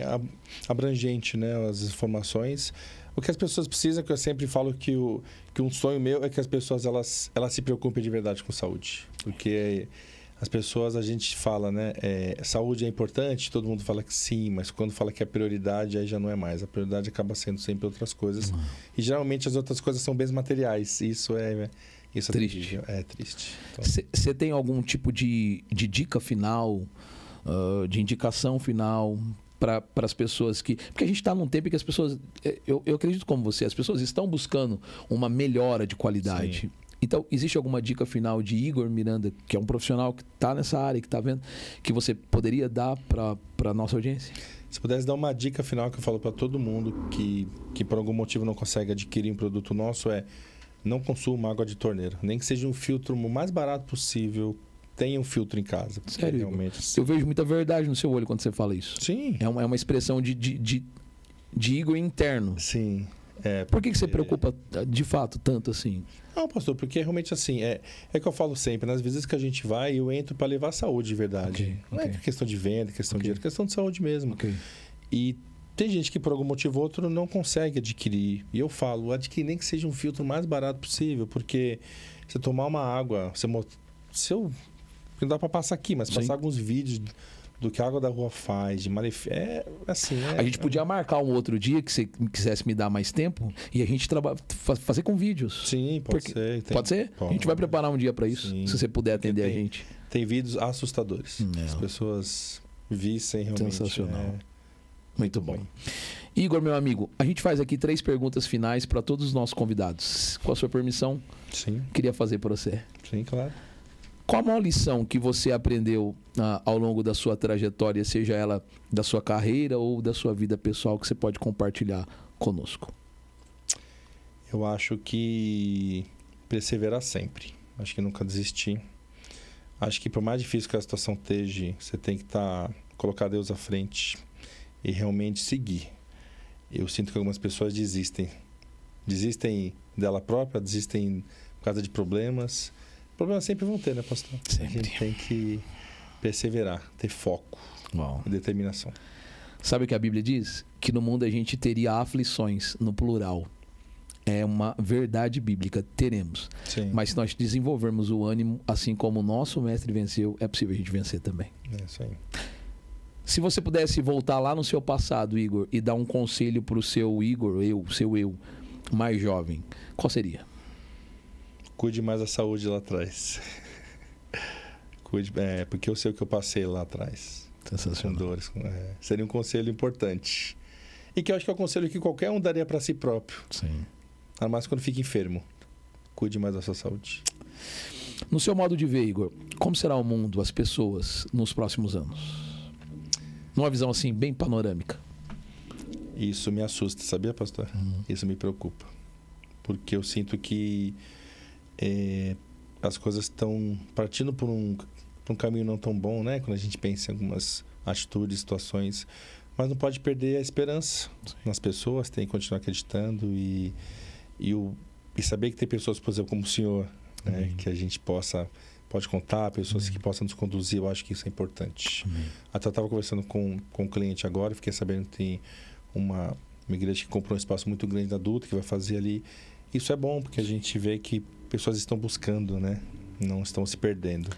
abrangente, né, as informações. O que as pessoas precisam, que eu sempre falo que um sonho meu é que as pessoas elas se preocupem de verdade com saúde. Porque... As pessoas, a gente fala, né? Saúde é importante, todo mundo fala que sim, mas quando fala que é prioridade, aí já não é mais. A prioridade acaba sendo sempre outras coisas. E geralmente as outras coisas são bens materiais. Isso é triste. É triste. Você tem algum tipo de dica final, de indicação final para as pessoas que... Porque a gente está num tempo em que as pessoas... Eu acredito como você, as pessoas estão buscando uma melhora de qualidade. Sim. Então, existe alguma dica final de Igor Miranda, que é um profissional que está nessa área, que está vendo, que você poderia dar para a nossa audiência? Se pudesse dar uma dica final que eu falo para todo mundo que por algum motivo não consegue adquirir um produto nosso não consuma água de torneira. Nem que seja um filtro o mais barato possível, tenha um filtro em casa. Sério, realmente. Eu vejo muita verdade no seu olho quando você fala isso. Sim. É uma expressão de Igor interno. Sim. Por que você preocupa de fato tanto assim? Não, pastor, porque realmente assim, é que eu falo sempre, nas vezes que a gente vai, eu entro para levar saúde de verdade. Não é questão de venda, questão de dinheiro, é questão de saúde mesmo. E tem gente que por algum motivo ou outro não consegue adquirir. E eu falo, adquirir nem que seja um filtro mais barato possível, porque você tomar uma água, não dá para passar aqui, mas passar alguns vídeos do que a água da rua faz, de A gente podia marcar um outro dia que você quisesse me dar mais tempo e a gente fazer com vídeos. Sim, pode ser. Pode ser? A gente vai preparar um dia para isso, se você puder atender a gente. Tem vídeos assustadores. As pessoas vissem realmente. Sensacional. Muito bom. Igor, meu amigo, a gente faz aqui 3 perguntas finais para todos os nossos convidados. Com a sua permissão, queria fazer para você. Sim, claro. Qual a maior lição que você aprendeu ao longo da sua trajetória, seja ela da sua carreira ou da sua vida pessoal, que você pode compartilhar conosco? Eu acho que perseverar sempre. Acho que nunca desistir. Acho que por mais difícil que a situação esteja, você tem que colocar Deus à frente e realmente seguir. Eu sinto que algumas pessoas desistem. Desistem dela própria, desistem por causa de problemas. Problemas sempre vão ter, né, pastor? Sempre. A gente tem que perseverar, ter foco e determinação. Sabe o que a Bíblia diz? Que no mundo a gente teria aflições, no plural. É uma verdade bíblica, teremos. Sim. Mas se nós desenvolvermos o ânimo, assim como o nosso mestre venceu, é possível a gente vencer também. É isso aí. Se você pudesse voltar lá no seu passado, Igor, e dar um conselho para o seu Igor, seu eu mais jovem, qual seria? Cuide mais da saúde lá atrás. Porque eu sei o que eu passei lá atrás. Sensacional. Com dores. Seria um conselho importante. E que eu acho que é um conselho que qualquer um daria para si próprio. Sim. Ainda mais quando fica enfermo. Cuide mais da sua saúde. No seu modo de ver, Igor, como será o mundo, as pessoas, nos próximos anos? Numa visão assim, bem panorâmica. Isso me assusta, sabia, pastor? Isso me preocupa. Porque eu sinto que as coisas estão partindo por um caminho não tão bom, né? Quando a gente pensa em algumas atitudes, situações. Mas não pode perder a esperança nas pessoas, tem que continuar acreditando e saber que tem pessoas, por exemplo, como o senhor, né? Que a gente pode contar, pessoas que possam nos conduzir. Eu acho que isso é importante. Até eu estava conversando com um cliente agora, fiquei sabendo que tem uma igreja que comprou um espaço muito grande da adulta, que vai fazer ali. Isso é bom, porque a gente vê que pessoas estão buscando, né? Não estão se perdendo.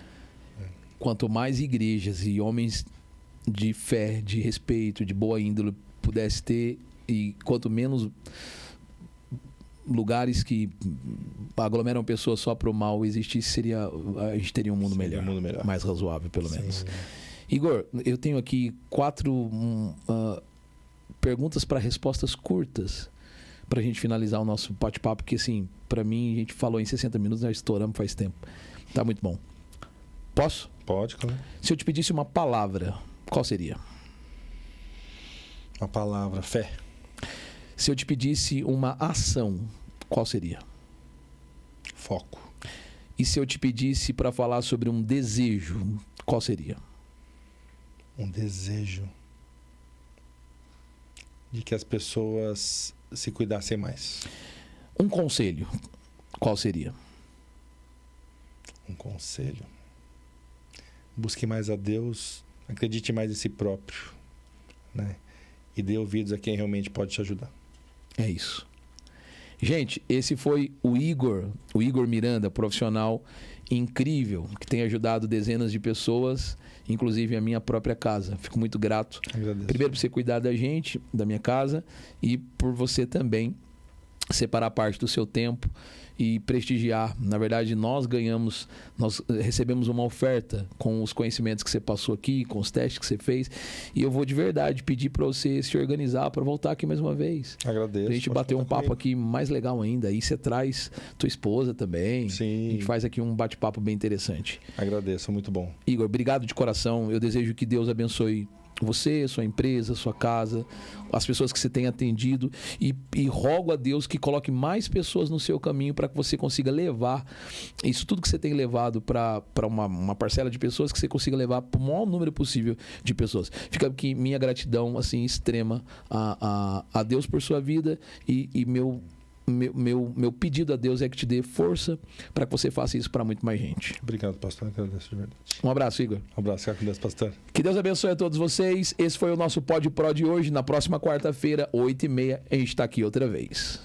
Quanto mais igrejas e homens de fé, de respeito, de boa índole pudesse ter, e quanto menos lugares que aglomeram pessoas só para o mal existisse, a gente teria um mundo melhor. Mais razoável, pelo menos. Igor, eu tenho aqui 4 perguntas para respostas curtas para a gente finalizar o nosso bate-papo, porque assim, para mim, a gente falou em 60 minutos, nós estouramos faz tempo. Tá muito bom. Posso? Pode, claro. Se eu te pedisse uma palavra, qual seria? Uma palavra, fé. Se eu te pedisse uma ação, qual seria? Foco. E se eu te pedisse para falar sobre um desejo, qual seria? Um desejo de que as pessoas se cuidassem mais. Um conselho, qual seria? Um conselho. Busque mais a Deus, acredite mais em si próprio, né? E dê ouvidos a quem realmente pode te ajudar. É isso. Gente, esse foi o Igor Miranda, profissional incrível, que tem ajudado dezenas de pessoas, inclusive a minha própria casa. Fico muito grato. Agradeço. Primeiro por você cuidar da gente, da minha casa, e por você também separar parte do seu tempo e prestigiar. Na verdade, nós recebemos uma oferta com os conhecimentos que você passou aqui, com os testes que você fez, e eu vou de verdade pedir para você se organizar para voltar aqui mais uma vez. Agradeço. Pra gente bater um papo aqui mais legal ainda. Aí você traz tua esposa também. Sim. A gente faz aqui um bate-papo bem interessante. Agradeço, muito bom. Igor, obrigado de coração. Eu desejo que Deus abençoe você, sua empresa, sua casa, as pessoas que você tem atendido, e rogo a Deus que coloque mais pessoas no seu caminho para que você consiga levar isso tudo que você tem levado para uma parcela de pessoas, que você consiga levar para o maior número possível de pessoas. Fica aqui minha gratidão assim extrema a Deus por sua vida, e meu pedido a Deus é que te dê força para que você faça isso para muito mais gente. Obrigado, pastor. Agradeço de verdade. Um abraço, Igor. Um abraço. Fica com Deus, pastor. Que Deus abençoe a todos vocês. Esse foi o nosso Pod Pro de hoje. Na próxima quarta-feira, 8h30, a gente está aqui outra vez.